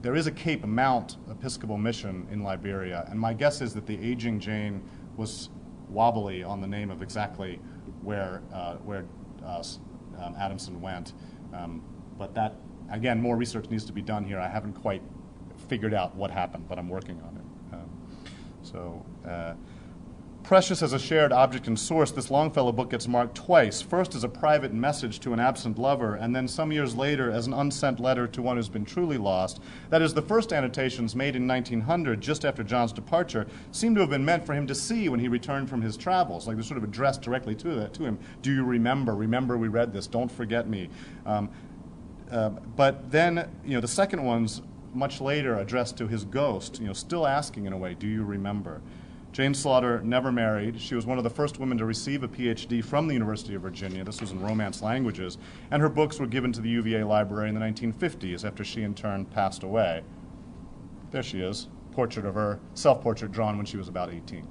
there is a Cape Mount Episcopal mission in Liberia, and my guess is that the aging Jane was wobbly on the name of exactly where Adamson went. But that, again, more research needs to be done here. I haven't quite figured out what happened, but I'm working on it. Precious as a shared object and source, this Longfellow book gets marked twice. First as a private message to an absent lover, and then some years later as an unsent letter to one who's been truly lost. That is, the first annotations made in 1900, just after John's departure, seem to have been meant for him to see when he returned from his travels. Like they're sort of addressed directly to him. "Do you remember? Remember we read this. Don't forget me." But then, the second one's much later addressed to his ghost, still asking in a way, "Do you remember?" Jane Slaughter never married. She was one of the first women to receive a PhD from the University of Virginia. This was in Romance languages. And her books were given to the UVA library in the 1950s after she in turn passed away. There she is, portrait of her, self-portrait drawn when she was about 18.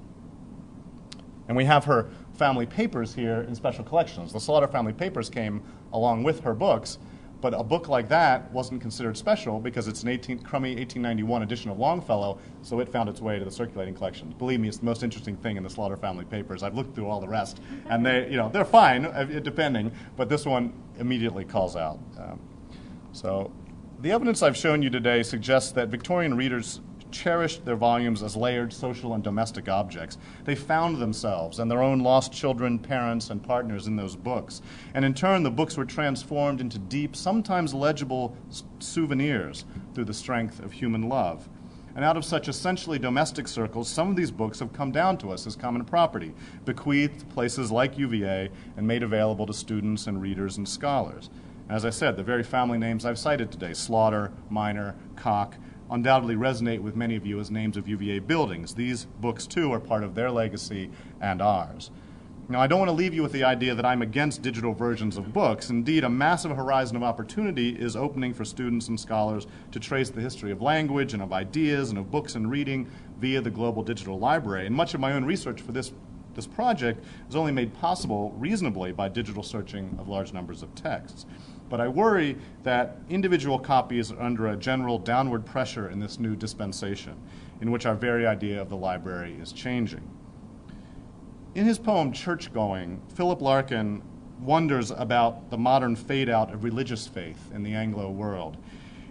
And we have her family papers here in special collections. The Slaughter family papers came along with her books, but a book like that wasn't considered special because it's an crummy 1891 edition of Longfellow, so it found its way to the circulating collection. Believe me, it's the most interesting thing in the Slaughter family papers. I've looked through all the rest, and they're fine, depending, but this one immediately calls out. So the evidence I've shown you today suggests that Victorian readers cherished their volumes as layered social and domestic objects. They found themselves and their own lost children, parents, and partners in those books. And in turn, the books were transformed into deep, sometimes legible souvenirs through the strength of human love. And out of such essentially domestic circles, some of these books have come down to us as common property, bequeathed to places like UVA and made available to students and readers and scholars. As I said, the very family names I've cited today, Slaughter, Minor, Koch, undoubtedly resonate with many of you as names of UVA buildings. These books, too, are part of their legacy and ours. Now, I don't want to leave you with the idea that I'm against digital versions of books. Indeed, a massive horizon of opportunity is opening for students and scholars to trace the history of language and of ideas and of books and reading via the Global Digital Library. And much of my own research for this project is only made possible reasonably by digital searching of large numbers of texts. But I worry that individual copies are under a general downward pressure in this new dispensation, in which our very idea of the library is changing. In his poem, Church-Going, Philip Larkin wonders about the modern fade-out of religious faith in the Anglo world.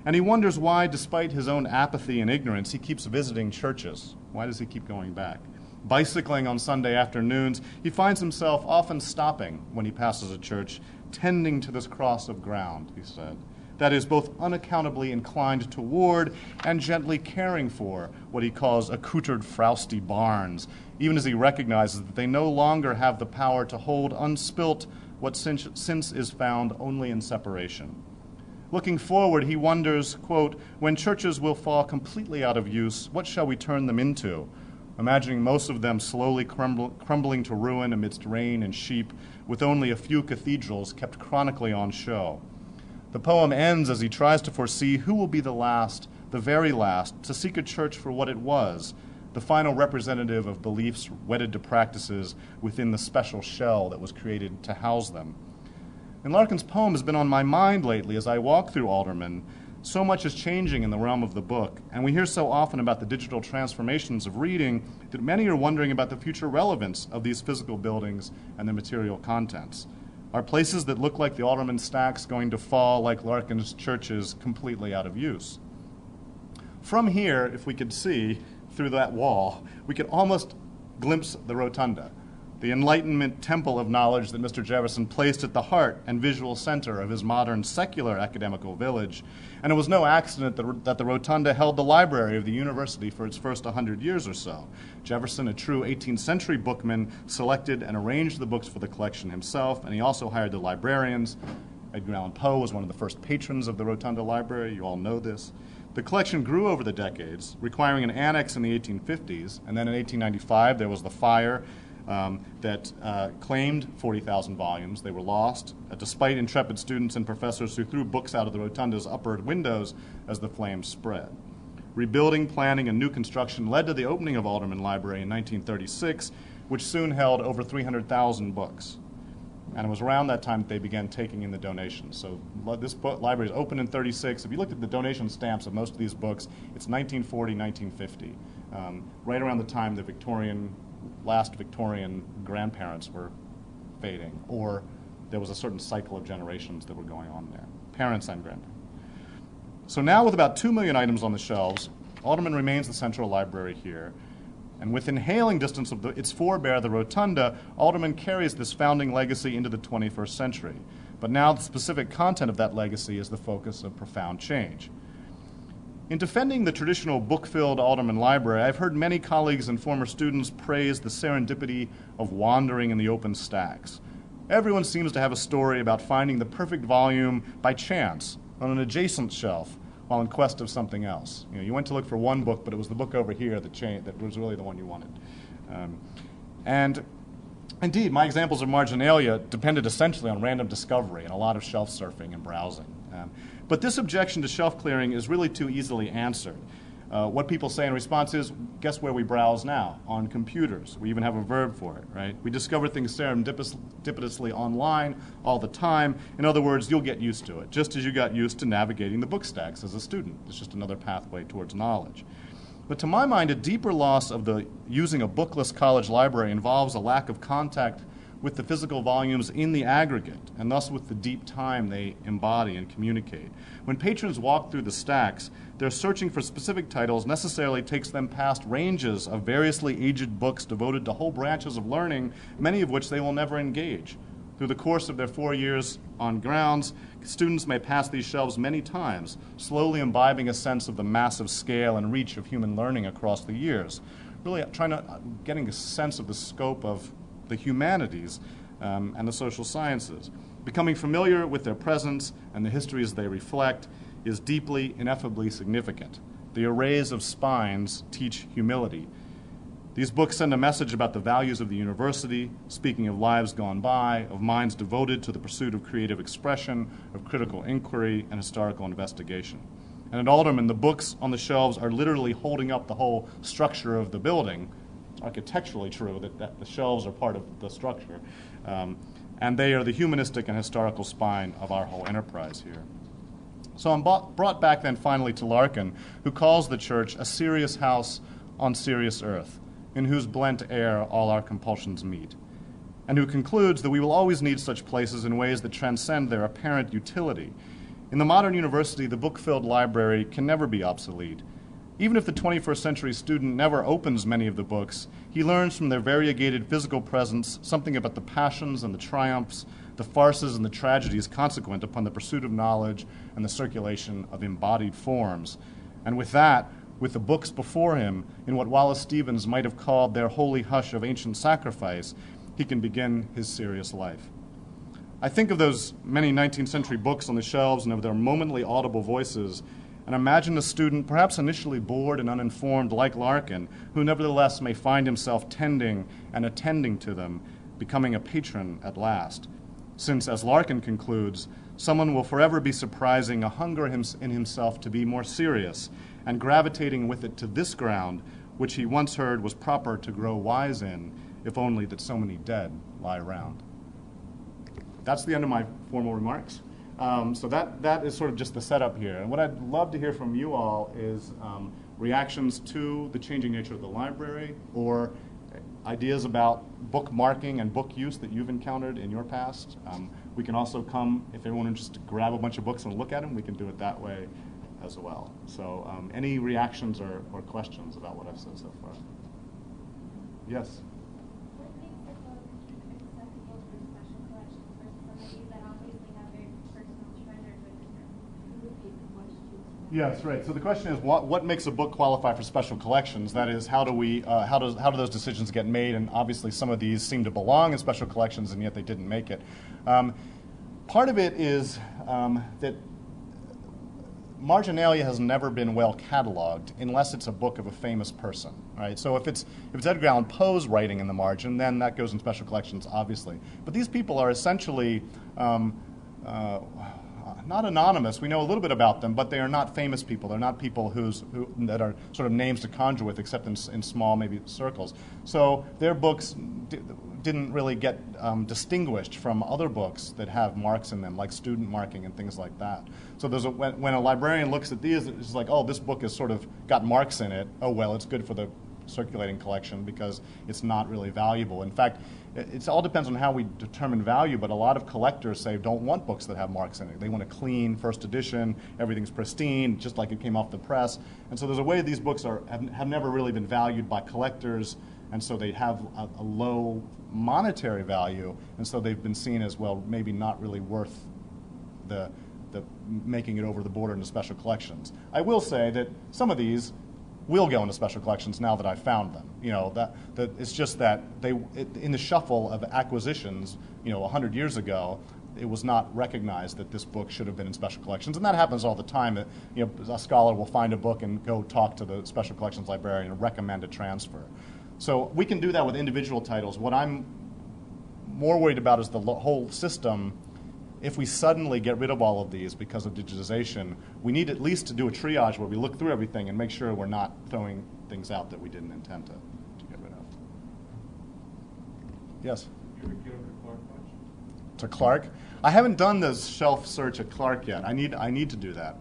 And he wonders why, despite his own apathy and ignorance, he keeps visiting churches. Why does he keep going back? Bicycling on Sunday afternoons, he finds himself often stopping when he passes a church, tending to this cross of ground, he said. That is, both unaccountably inclined toward and gently caring for what he calls accoutred frowsty barns, even as he recognizes that they no longer have the power to hold unspilt what since is found only in separation. Looking forward, he wonders, quote, when churches will fall completely out of use, what shall we turn them into? Imagining most of them slowly crumbling to ruin amidst rain and sheep, with only a few cathedrals kept chronically on show. The poem ends as he tries to foresee who will be the last, the very last, to seek a church for what it was, the final representative of beliefs wedded to practices within the special shell that was created to house them. And Larkin's poem has been on my mind lately as I walk through Alderman. So much is changing in the realm of the book, and we hear so often about the digital transformations of reading that many are wondering about the future relevance of these physical buildings and their material contents. Are places that look like the Alderman stacks going to fall like Larkin's churches completely out of use? From here, if we could see through that wall, we could almost glimpse the rotunda, the Enlightenment temple of knowledge that Mr. Jefferson placed at the heart and visual center of his modern secular academical village. And it was no accident that the rotunda held the library of the university for its first 100 years or so. Jefferson, a true 18th century bookman, selected and arranged the books for the collection himself, and he also hired the librarians. Edgar Allan Poe was one of the first patrons of the Rotunda Library. You all know this. The collection grew over the decades, requiring an annex in the 1850s, and then in 1895 there was the fire that claimed 40,000 volumes. They were lost, despite intrepid students and professors who threw books out of the rotunda's upper windows as the flames spread. Rebuilding, planning, and new construction led to the opening of Alderman Library in 1936, which soon held over 300,000 books. And it was around that time that they began taking in the donations. So this library is opened in 36. If you looked at the donation stamps of most of these books, it's 1940, 1950, right around the time the last Victorian grandparents were fading, or there was a certain cycle of generations that were going on there, parents and grandparents. So now with about 2 million items on the shelves, Alderman remains the central library here. And within hailing distance of its forebear, the Rotunda, Alderman carries this founding legacy into the 21st century. But now the specific content of that legacy is the focus of profound change. In defending the traditional book-filled Alderman Library, I've heard many colleagues and former students praise the serendipity of wandering in the open stacks. Everyone seems to have a story about finding the perfect volume by chance on an adjacent shelf while in quest of something else. You went to look for one book, but it was the book over here that was really the one you wanted. And indeed, my examples of marginalia depended essentially on random discovery and a lot of shelf surfing and browsing. But this objection to shelf clearing is really too easily answered. What people say in response is, guess where we browse now? On computers. We even have a verb for it, right? We discover things serendipitously online all the time. In other words, you'll get used to it, just as you got used to navigating the book stacks as a student. It's just another pathway towards knowledge. But to my mind, a deeper loss of using a bookless college library involves a lack of contact with the physical volumes in the aggregate, and thus with the deep time they embody and communicate. When patrons walk through the stacks, their searching for specific titles necessarily takes them past ranges of variously aged books devoted to whole branches of learning, many of which they will never engage. Through the course of their 4 years on grounds, students may pass these shelves many times, slowly imbibing a sense of the massive scale and reach of human learning across the years, really getting a sense of the scope of the humanities and the social sciences. Becoming familiar with their presence and the histories they reflect is deeply, ineffably significant. The arrays of spines teach humility. These books send a message about the values of the university, speaking of lives gone by, of minds devoted to the pursuit of creative expression, of critical inquiry, and historical investigation. And at Alderman, the books on the shelves are literally holding up the whole structure of the building. It's architecturally true that the shelves are part of the structure. And they are the humanistic and historical spine of our whole enterprise here. So I'm brought back then finally to Larkin, who calls the church a serious house on serious earth, in whose blent air all our compulsions meet, and who concludes that we will always need such places in ways that transcend their apparent utility. In the modern university, the book-filled library can never be obsolete. Even if the 21st century student never opens many of the books, he learns from their variegated physical presence something about the passions and the triumphs, the farces and the tragedies consequent upon the pursuit of knowledge and the circulation of embodied forms. And with that, with the books before him, in what Wallace Stevens might have called their holy hush of ancient sacrifice, he can begin his serious life. I think of those many 19th century books on the shelves and of their momently audible voices, and imagine a student, perhaps initially bored and uninformed like Larkin, who nevertheless may find himself tending and attending to them, becoming a patron at last. Since, as Larkin concludes, someone will forever be surprising a hunger in himself to be more serious, and gravitating with it to this ground, which he once heard was proper to grow wise in, if only that so many dead lie round. That's the end of my formal remarks. So that is sort of just the setup here. And what I'd love to hear from you all is reactions to the changing nature of the library, or ideas about bookmarking and book use that you've encountered in your past. We can also come, if everyone wants to grab a bunch of books and look at them, we can do it that way as well. So any reactions or questions about what I've said so far? Yes? What makes a book acceptable for special collections for somebody that obviously have very personal treasures within them? Repeat the question. Yes, right. So the question is, what makes a book qualify for special collections? That is, how do those decisions get made? And obviously, some of these seem to belong in special collections, and yet they didn't make it. Part of it is that marginalia has never been well cataloged unless it's a book of a famous person, right? So if it's Edgar Allan Poe's writing in the margin, then that goes in special collections, obviously. But these people are essentially not anonymous. We know a little bit about them, but they are not famous people. They're not people that are sort of names to conjure with, except in small, maybe, circles. So their books didn't really get distinguished from other books that have marks in them, like student marking and things like that. So when a librarian looks at these, it's like, oh, this book has sort of got marks in it. Oh, well, it's good for the circulating collection because it's not really valuable. In fact, it all depends on how we determine value, but a lot of collectors say don't want books that have marks in it. They want a clean first edition, everything's pristine, just like it came off the press. And so there's a way these books have never really been valued by collectors, and so they have a low monetary value, and so they've been seen as, well, maybe not really worth the making it over the border into special collections. I will say that some of these will go into special collections now that I've found them. You know, that it's just that in the shuffle of acquisitions, 100 years ago, it was not recognized that this book should have been in special collections, and that happens all the time. That, a scholar will find a book and go talk to the special collections librarian and recommend a transfer. So we can do that with individual titles. What I'm more worried about is the whole system. If we suddenly get rid of all of these because of digitization, we need at least to do a triage where we look through everything and make sure we're not throwing things out that we didn't intend to get rid of. Yes? You would give it to Clark much? To Clark? I haven't done the shelf search at Clark yet. I need to do that.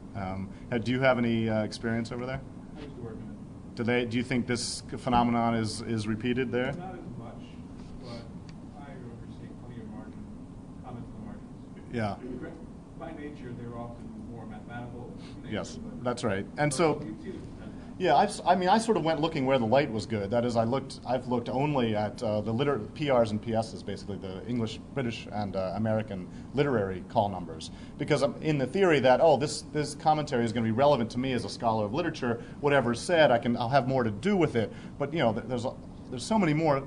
Do you have any experience over there? I used to work in it. Do you think this phenomenon is repeated there? Not as much, but I remember seeing Yeah. By nature, they're often more mathematical. in nature, Yes, but- that's right. And so, You too. yeah, I mean, I sort of went looking where the light was good. That is, I've looked only at the PRs and PSs, basically the English, British, and American literary call numbers, because I'm in the theory that this commentary is going to be relevant to me as a scholar of literature. Whatever's said, I'll have more to do with it. But there's so many more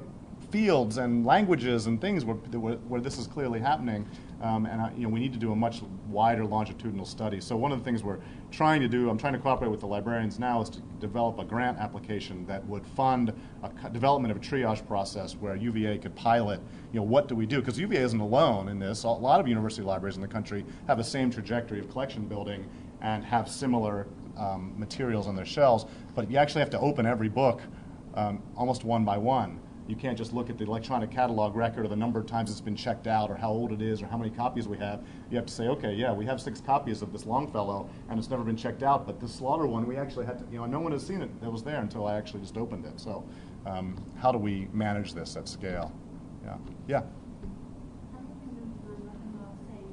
fields and languages and things where this is clearly happening, and we need to do a much wider longitudinal study. So one of the things we're trying to do, I'm trying to cooperate with the librarians now, is to develop a grant application that would fund a development of a triage process where UVA could pilot, what do we do? Because UVA isn't alone in this. A lot of university libraries in the country have the same trajectory of collection building and have similar materials on their shelves, but you actually have to open every book almost one by one. You can't just look at the electronic catalog record or the number of times it's been checked out or how old it is or how many copies we have. You have to say, okay, yeah, we have 6 copies of this Longfellow and it's never been checked out, but this Slaughter one, we actually had to, no one has seen it that was there until I actually just opened it. So how do we manage this at scale? Yeah. Yeah. I remember my mother-in-law saying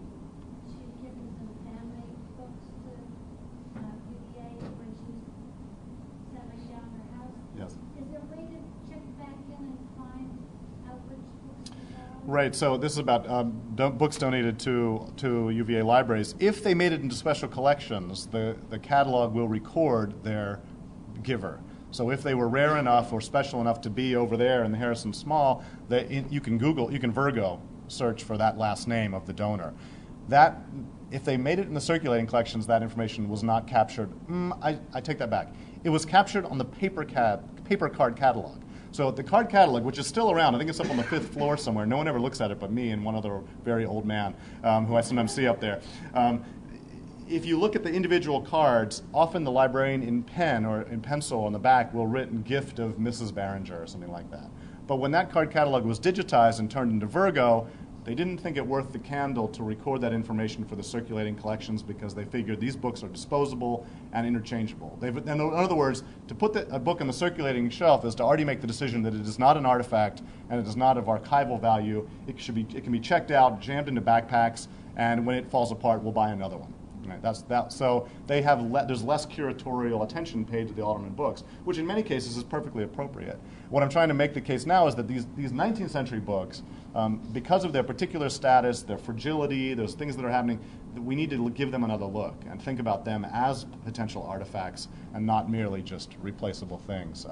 she'd given some family books to UVA when she was settling down her house. Yes. Is there a way to check back in and find out which books to sell? Right, so this is about books donated to UVA libraries. If they made it into special collections, the catalog will record their giver. So if they were rare enough or special enough to be over there in the Harrison Small, you can Virgo search for that last name of the donor. That, if they made it in the circulating collections, that information was not captured. I take that back. It was captured on the paper card catalog. So the card catalog, which is still around, I think it's up on the 5th floor somewhere. No one ever looks at it but me and one other very old man who I sometimes see up there. If you look at the individual cards, often the librarian in pen or in pencil on the back will written gift of Mrs. Barringer or something like that. But when that card catalog was digitized and turned into Virgo, they didn't think it worth the candle to record that information for the circulating collections because they figured these books are disposable and interchangeable. In other words, to put a book on the circulating shelf is to already make the decision that it is not an artifact and it is not of archival value. It can be checked out, jammed into backpacks, and when it falls apart, we'll buy another one. Right, so they have there's less curatorial attention paid to the Alderman books, which in many cases is perfectly appropriate. What I'm trying to make the case now is that these 19th century books, because of their particular status, their fragility, those things that are happening, we need to give them another look and think about them as potential artifacts and not merely just replaceable things.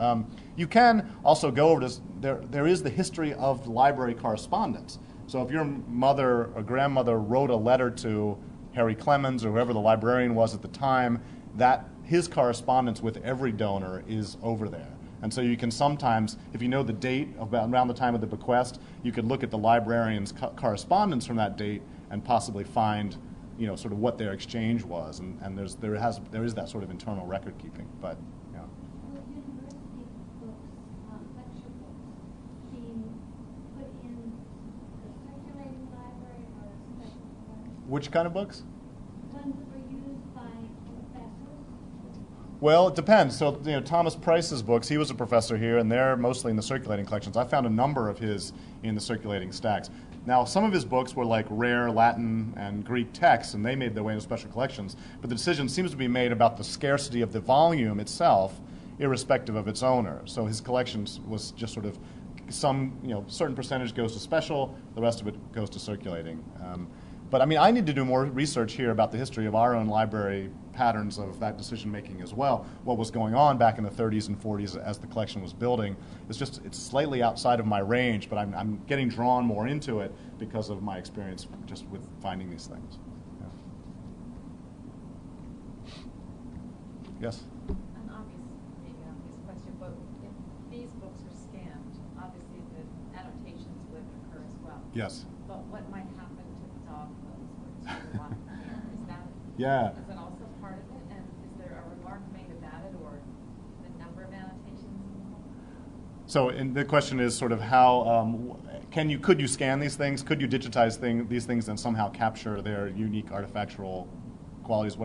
You can also go over this. There is the history of library correspondence. So if your mother or grandmother wrote a letter to Harry Clemens or whoever the librarian was at the time, that his correspondence with every donor is over there. And so you can sometimes, if you know the date around the time of the bequest, you could look at the librarian's correspondence from that date and possibly find, sort of what their exchange was. And there is that sort of internal record keeping. But Will university books, lecture books, being put in the circulating library or a special collection? which kind of books? Ones that were used by professors? Well, it depends. So, Thomas Price's books, he was a professor here, and they're mostly in the circulating collections. I found a number of his in the circulating stacks. Now, some of his books were like rare Latin and Greek texts, and they made their way into special collections. But the decision seems to be made about the scarcity of the volume itself, irrespective of its owner. So his collections was just sort of certain percentage goes to special, the rest of it goes to circulating. But I mean, I need to do more research here about the history of our own library patterns of that decision making as well. What was going on back in the 30s and 40s as the collection was building. It's slightly outside of my range, but I'm getting drawn more into it because of my experience just with finding these things. Yeah. Yes? An maybe an obvious question, but if these books are scanned, obviously the annotations would occur as well. Yes. But what might happen to the dog clothes or to the one here? Is that is it also part of it? And is there a remark made about it or the number of annotations? So and the question is sort of how could you scan these things? Could you digitize these things and somehow capture their unique artifactual qualities?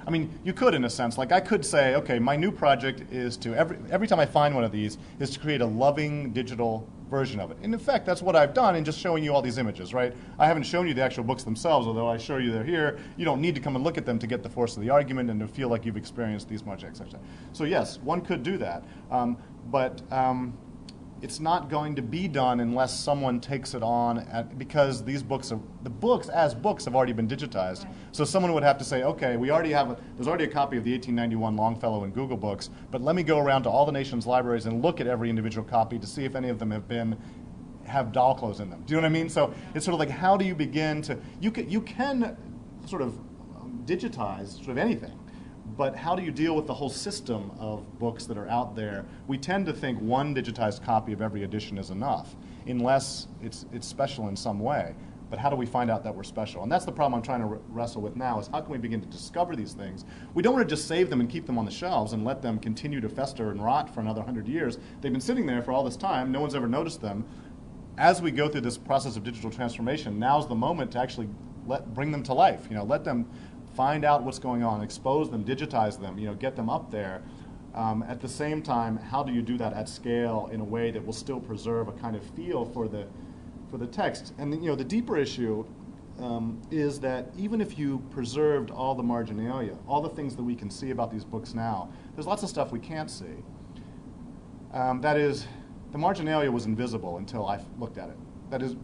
I mean, you could in a sense. Like I could say, okay, my new project is to every time I find one of these is to create a loving digital version of it. And in fact, that's what I've done in just showing you all these images, right? I haven't shown you the actual books themselves, although I show you they're here. You don't need to come and look at them to get the force of the argument and to feel like you've experienced these much, etc. So yes, one could do that. But it's not going to be done unless someone takes it on because the books as books have already been digitized. Right. So someone would have to say, okay, there's already a copy of the 1891 Longfellow in Google Books, but let me go around to all the nation's libraries and look at every individual copy to see if any of them have doll clothes in them. Do you know what I mean? So it's sort of like, how do you begin to, you can sort of digitize sort of anything. But how do you deal with the whole system of books that are out there? We tend to think one digitized copy of every edition is enough, unless it's special in some way. But how do we find out that we're special? And that's the problem I'm trying to wrestle with now, is how can we begin to discover these things? We don't want to just save them and keep them on the shelves and let them continue to fester and rot for another 100 years. They've been sitting there for all this time. No one's ever noticed them. As we go through this process of digital transformation, now's the moment to actually bring them to life. Let them find out what's going on, expose them, digitize them, get them up there. At the same time, how do you do that at scale in a way that will still preserve a kind of feel for the text? And the deeper issue is that even if you preserved all the marginalia, all the things that we can see about these books now, there's lots of stuff we can't see. That is, the marginalia was invisible until I looked at it. That is,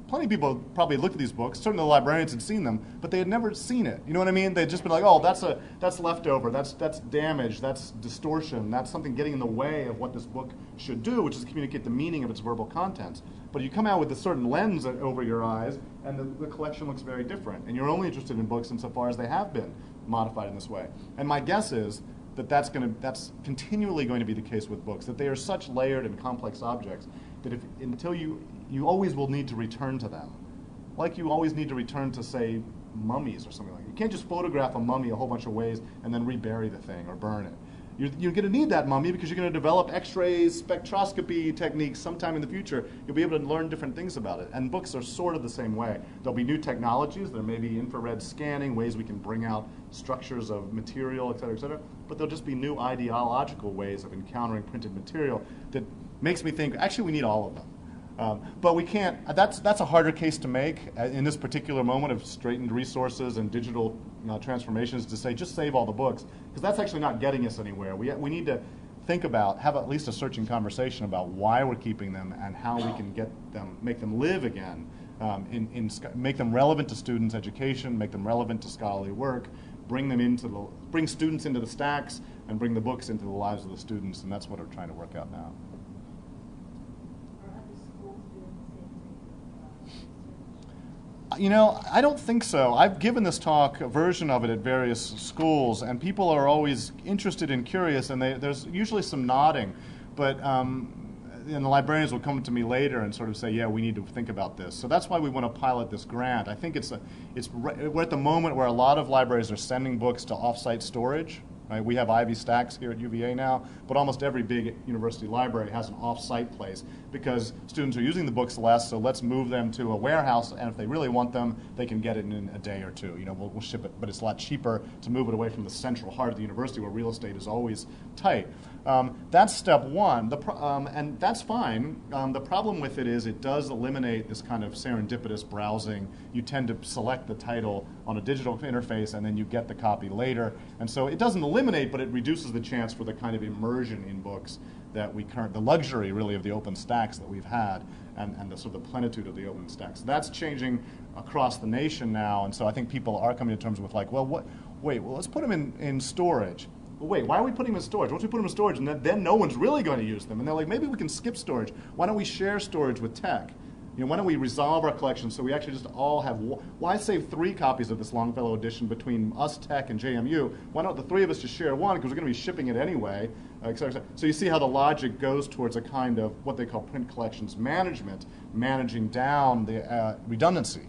plenty of people probably looked at these books. Certainly the librarians had seen them, but they had never seen it. You know what I mean? They'd just been like, oh, that's leftover, that's damage, that's distortion, that's something getting in the way of what this book should do, which is communicate the meaning of its verbal contents. But you come out with a certain lens over your eyes, and the collection looks very different. And you're only interested in books insofar as they have been modified in this way. And my guess is that that's continually going to be the case with books, that they are such layered and complex objects that until you always will need to return to them. Like you always need to return to, say, mummies or something like that. You can't just photograph a mummy a whole bunch of ways and then rebury the thing or burn it. You're going to need that mummy because you're going to develop X-rays, spectroscopy techniques sometime in the future. You'll be able to learn different things about it. And books are sort of the same way. There'll be new technologies. There may be infrared scanning, ways we can bring out structures of material, et cetera, but there'll just be new ideological ways of encountering printed material that makes me think, actually, we need all of them. But we can't, that's a harder case to make in this particular moment of straitened resources and digital transformations, to say, just save all the books, because that's actually not getting us anywhere. We need to think about, have at least a searching conversation about why we're keeping them and how we can make them live again, make them relevant to students' education, make them relevant to scholarly work, bring students into the stacks, and bring the books into the lives of the students, and that's what we're trying to work out now. I don't think so. I've given this talk, a version of it, at various schools, and people are always interested and curious, and there's usually some nodding, but and the librarians will come to me later and sort of say, yeah, we need to think about this. So that's why we want to pilot this grant. I think we're at the moment where a lot of libraries are sending books to off-site storage. Right? We have Ivy Stacks here at UVA now, but almost every big university library has an off-site place because students are using the books less, so let's move them to a warehouse, and if they really want them, they can get it in a day or two. We'll ship it, but it's a lot cheaper to move it away from the central heart of the university where real estate is always tight. That's step one, and that's fine. The problem with it is it does eliminate this kind of serendipitous browsing. You tend to select the title on a digital interface, and then you get the copy later. And so it doesn't eliminate, but it reduces the chance for the kind of immersion in books that the luxury, really, of the open stacks that we've had, and the sort of the plenitude of the open stacks. That's changing across the nation now, and so I think people are coming to terms with, like, well, let's put them in storage. Well, wait, why are we putting them in storage? Once we put them in storage, and then no one's really going to use them. And they're like, maybe we can skip storage. Why don't we share storage with tech? Why don't we resolve our collection so we actually just all have, why save 3 copies of this Longfellow edition between us, Tech, and JMU? Why don't the 3 of us just share one, because we're going to be shipping it anyway, et cetera, et cetera. So you see how the logic goes towards a kind of what they call print collections management, managing down the redundancy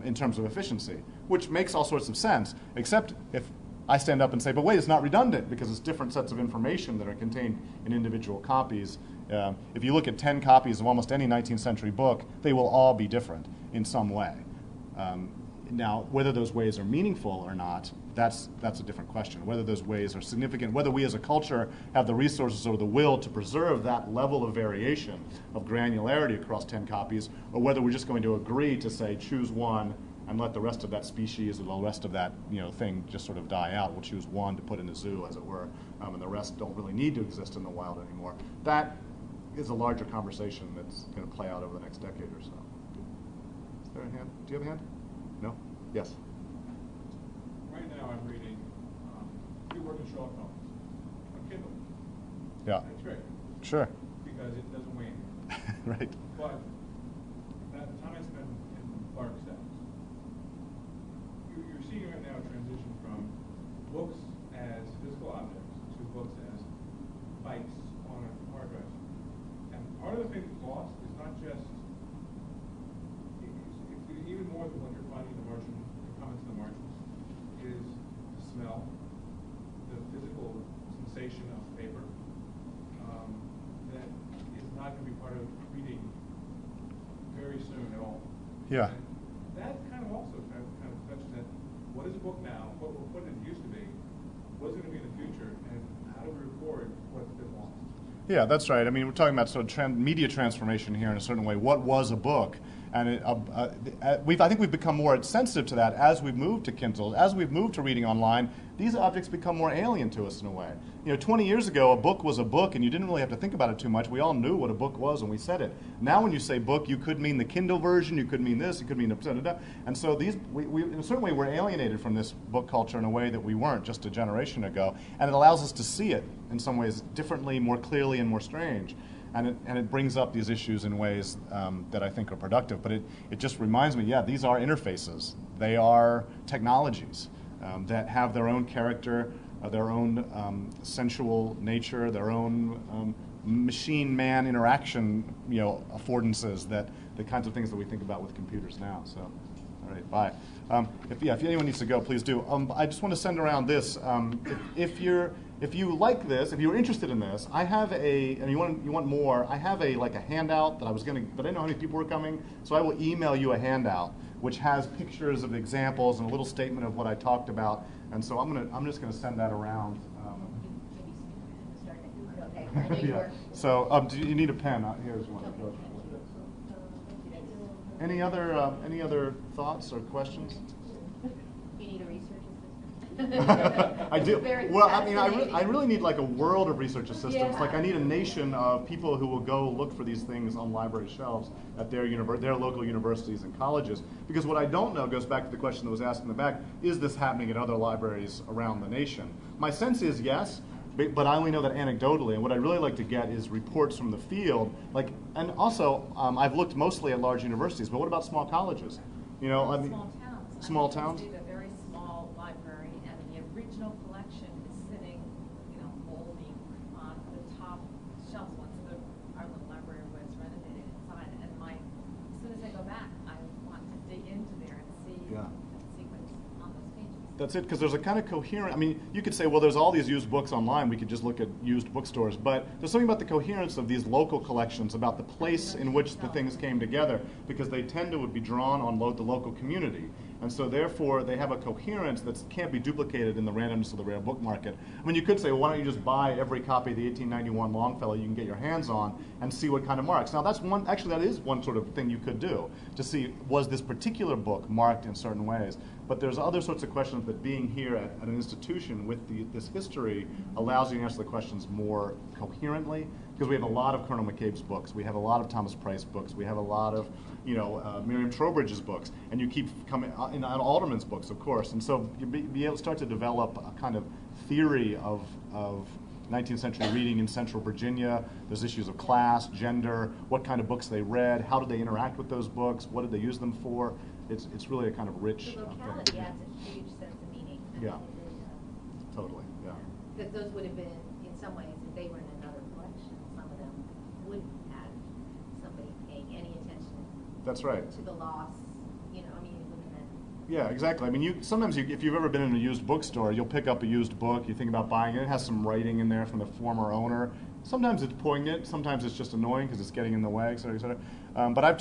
in terms of efficiency, which makes all sorts of sense, except if I stand up and say, but wait, it's not redundant because it's different sets of information that are contained in individual copies. If you look at 10 copies of almost any 19th century book, they will all be different in some way. Now, whether those ways are meaningful or not, that's a different question. Whether those ways are significant, whether we as a culture have the resources or the will to preserve that level of variation, of granularity across 10 copies, or whether we're just going to agree to say choose one and let the rest of that species or the rest of that thing just sort of die out. We'll choose one to put in a zoo, as it were, and the rest don't really need to exist in the wild anymore. That is a larger conversation that's going to play out over the next decade or so. Is there a hand? Do you have a hand? No? Yes. Right now I'm reading three working short films on Kindle. Yeah. That's great. Sure. Because it doesn't wane. Right. But that time I spent in Lark Steps, you're seeing right now a transition from books as physical objects to books as bytes on a hard drive. And part of the thing that's lost is not just, it's even more than what you're finding in the margin, the comments in the margins, is the smell, the physical sensation of paper, that is not going to be part of reading very soon at all. Yeah. And that kind of also kind of touches that, what is a book now, what it used to be, what is it going to be in the future, and how do we record what's been lost? Yeah, that's right. I mean, we're talking about sort of media transformation here in a certain way. What was a book? And I think we've become more sensitive to that as we've moved to Kindle, as we've moved to reading online. These objects become more alien to us in a way. 20 years ago, a book was a book, and you didn't really have to think about it too much. We all knew what a book was, and we said it. Now, when you say book, you could mean the Kindle version, you could mean this, you could mean da-da-da. And so we in a certain way, we're alienated from this book culture in a way that we weren't just a generation ago. And it allows us to see it in some ways differently, more clearly, and more strange. And it brings up these issues in ways that I think are productive. But it just reminds me, yeah, these are interfaces. They are technologies that have their own character, their own sensual nature, their own machine-man interaction, affordances, the kinds of things that we think about with computers now. So, all right, bye. If anyone needs to go, please do. I just want to send around this. If you like this, if you're interested in this, I have and you want more, I have a handout that I was going to, but I didn't know how many people were coming, so I will email you a handout which has pictures of examples and a little statement of what I talked about. And so I'm just going to send that around. Yeah. So do you need a pen? Here's one. Any other thoughts or questions? You need a research I do. Very Well, I mean, fascinating. I really need a world of research assistants. Yeah. I need a nation of people who will go look for these things on library shelves at their local universities and colleges. Because what I don't know goes back to the question that was asked in the back: is this happening at other libraries around the nation? My sense is yes, but I only know that anecdotally. And what I'd really like to get is reports from the field. And also, I've looked mostly at large universities, but what about small colleges? Small towns. Small towns? I did a very small library, and the original collection is sitting, molding on the top shelves once our little library was renovated inside. And as soon as I go back, I want to dig into there and see Yeah. the sequence on those pages. That's it, because there's a kind of coherent, you could say, well, there's all these used books online, we could just look at used bookstores, but there's something about the coherence of these local collections, about the place in which the things came together, because they tend to be drawn on the local community. And so therefore, they have a coherence that can't be duplicated in the randomness of the rare book market. You could say, well, why don't you just buy every copy of the 1891 Longfellow you can get your hands on and see what kind of marks. Now, that is one sort of thing you could do, to see, was this particular book marked in certain ways? But there's other sorts of questions that being here at an institution with this history allows you to answer the questions more coherently, because we have a lot of Colonel McCabe's books, we have a lot of Thomas Price books, we have a lot of Miriam Trowbridge's books, and you keep coming in on Alderman's books, of course. And so you be able to start to develop a kind of theory of 19th century reading in Central Virginia. There's issues of class, gender, what kind of books they read, how did they interact with those books, what did they use them for. It's really a kind of rich The locality thing. adds a huge sense of meaning. Yeah. Totally, yeah. Because those would have been, in some ways, if they were in another collection, some of them wouldn't have somebody paying any attention. That's right. To the loss, it wouldn't have been. Yeah, exactly. Sometimes if you've ever been in a used bookstore, you'll pick up a used book, you think about buying it, it has some writing in there from the former owner, Sometimes it's poignant, sometimes it's just annoying because it's getting in the way, et cetera, et cetera. But I've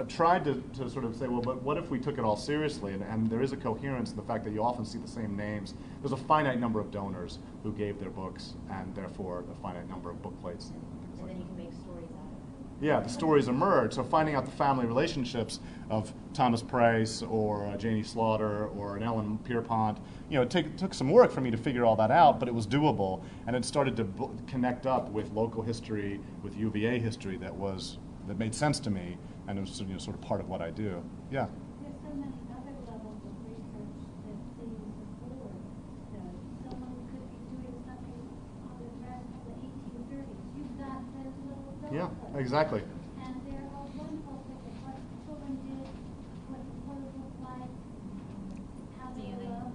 tried to sort of say, well, but what if we took it all seriously? And there is a coherence in the fact that you often see the same names. There's a finite number of donors who gave their books, and therefore a finite number of book plates. And then you can make stories out of it. Yeah, the stories emerge. So finding out the family relationships of Thomas Price or Janie Slaughter or an Ellen Pierpont, it took some work for me to figure all that out, but it was doable, and it started to connect up with local history, with UVA history that made sense to me, and it was sort of part of what I do. Yeah. There's so many other levels of research that things afford. Someone could be doing something on the dress of the 1830s. You've got those little dolls. Yeah, exactly. And they're all wonderful pictures. What children did, what it looked like, how they loved.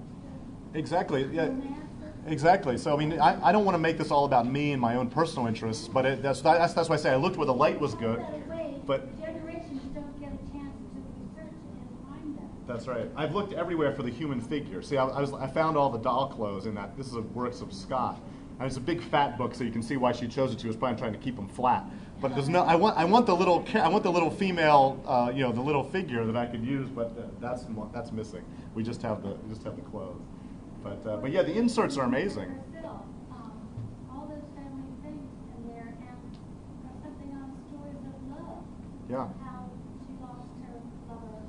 Exactly. Yeah. Romances. Exactly. So I mean, I don't want to make this all about me and my own personal interests, but that's why I say I looked where the light was good. But Generations don't get a chance to research and find that. that's right. I've looked everywhere for the human figure. See, I found all the doll clothes in that. This is a works of Scott, and it's a big fat book, so you can see why she chose it. She was probably trying to keep them flat. But there's no. I want the little female, the little figure that I could use, but that's missing. We just have the clothes. But yeah, the inserts are amazing. Still, all those family things in there, and something on stories of love. Yeah. How she lost her lover.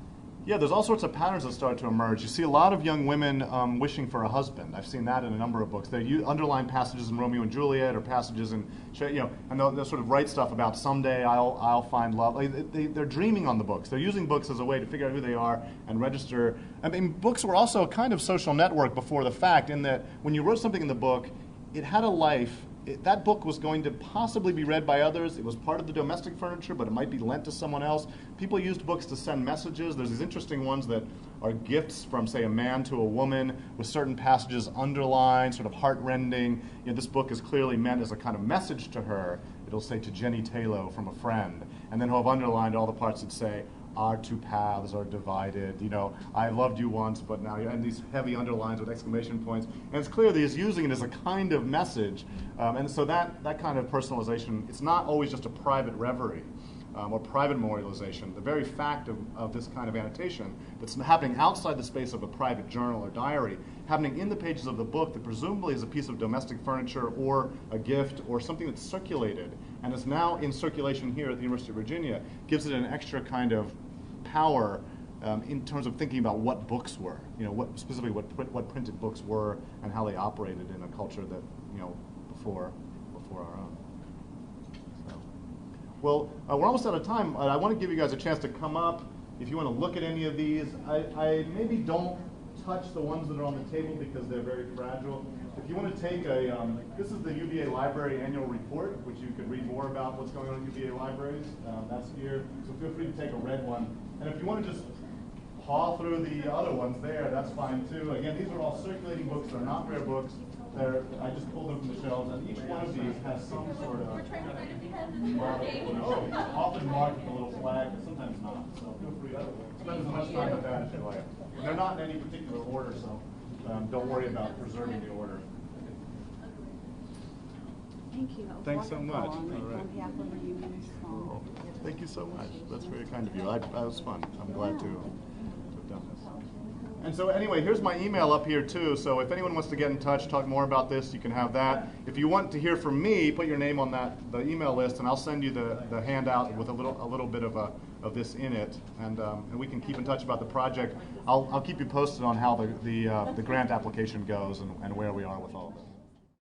Yeah, there's all sorts of patterns that start to emerge. You see a lot of young women wishing for a husband. I've seen that in a number of books. They underline passages in Romeo and Juliet or passages in, and they'll sort of write stuff about someday I'll find love. They're dreaming on the books. They're using books as a way to figure out who they are and register. I mean, books were also a kind of social network before the fact, in that when you wrote something in the book, it had a life. That book was going to possibly be read by others. It was part of the domestic furniture, but it might be lent to someone else. People used books to send messages. There's these interesting ones that are gifts from, say, a man to a woman with certain passages underlined, sort of heartrending. This book is clearly meant as a kind of message to her. It'll say to Jenny Taylor from a friend. And then he'll have underlined all the parts that say, our two paths are divided, I loved you once, but now, and these heavy underlines with exclamation points. And it's clear that he's using it as a kind of message. And so that kind of personalization, it's not always just a private reverie or private memorialization. The very fact of this kind of annotation that's happening outside the space of a private journal or diary, happening in the pages of the book that presumably is a piece of domestic furniture or a gift or something that's circulated and is now in circulation here at the University of Virginia, gives it an extra kind of power in terms of thinking about what books were, what printed books were and how they operated in a culture that, before our own. So, well, we're almost out of time. I want to give you guys a chance to come up if you want to look at any of these. I maybe don't touch the ones that are on the table because they're very fragile. If you want to take this is the UVA Library Annual Report, which you could read more about what's going on in UVA libraries. That's here, so feel free to take a red one. And if you want to just paw through the other ones there, that's fine too. Again, these are all circulating books. They're not rare books. I just pulled them from the shelves, and each one of these has some sort of often marked with a little flag, but sometimes not. So feel free to spend as much time with that as you like. They're not in any particular order, so don't worry about preserving the order. Thank you. That was Thanks so much. wonderful. All right. On behalf of the union. Thank you so much. That's very kind of you. That was fun. I'm glad to have done this. And so anyway, here's my email up here too. So if anyone wants to get in touch, talk more about this, you can have that. If you want to hear from me, put your name on the email list, and I'll send you the handout with a little bit of this in it, and we can keep in touch about the project. I'll keep you posted on how the grant application goes and where we are with all of it.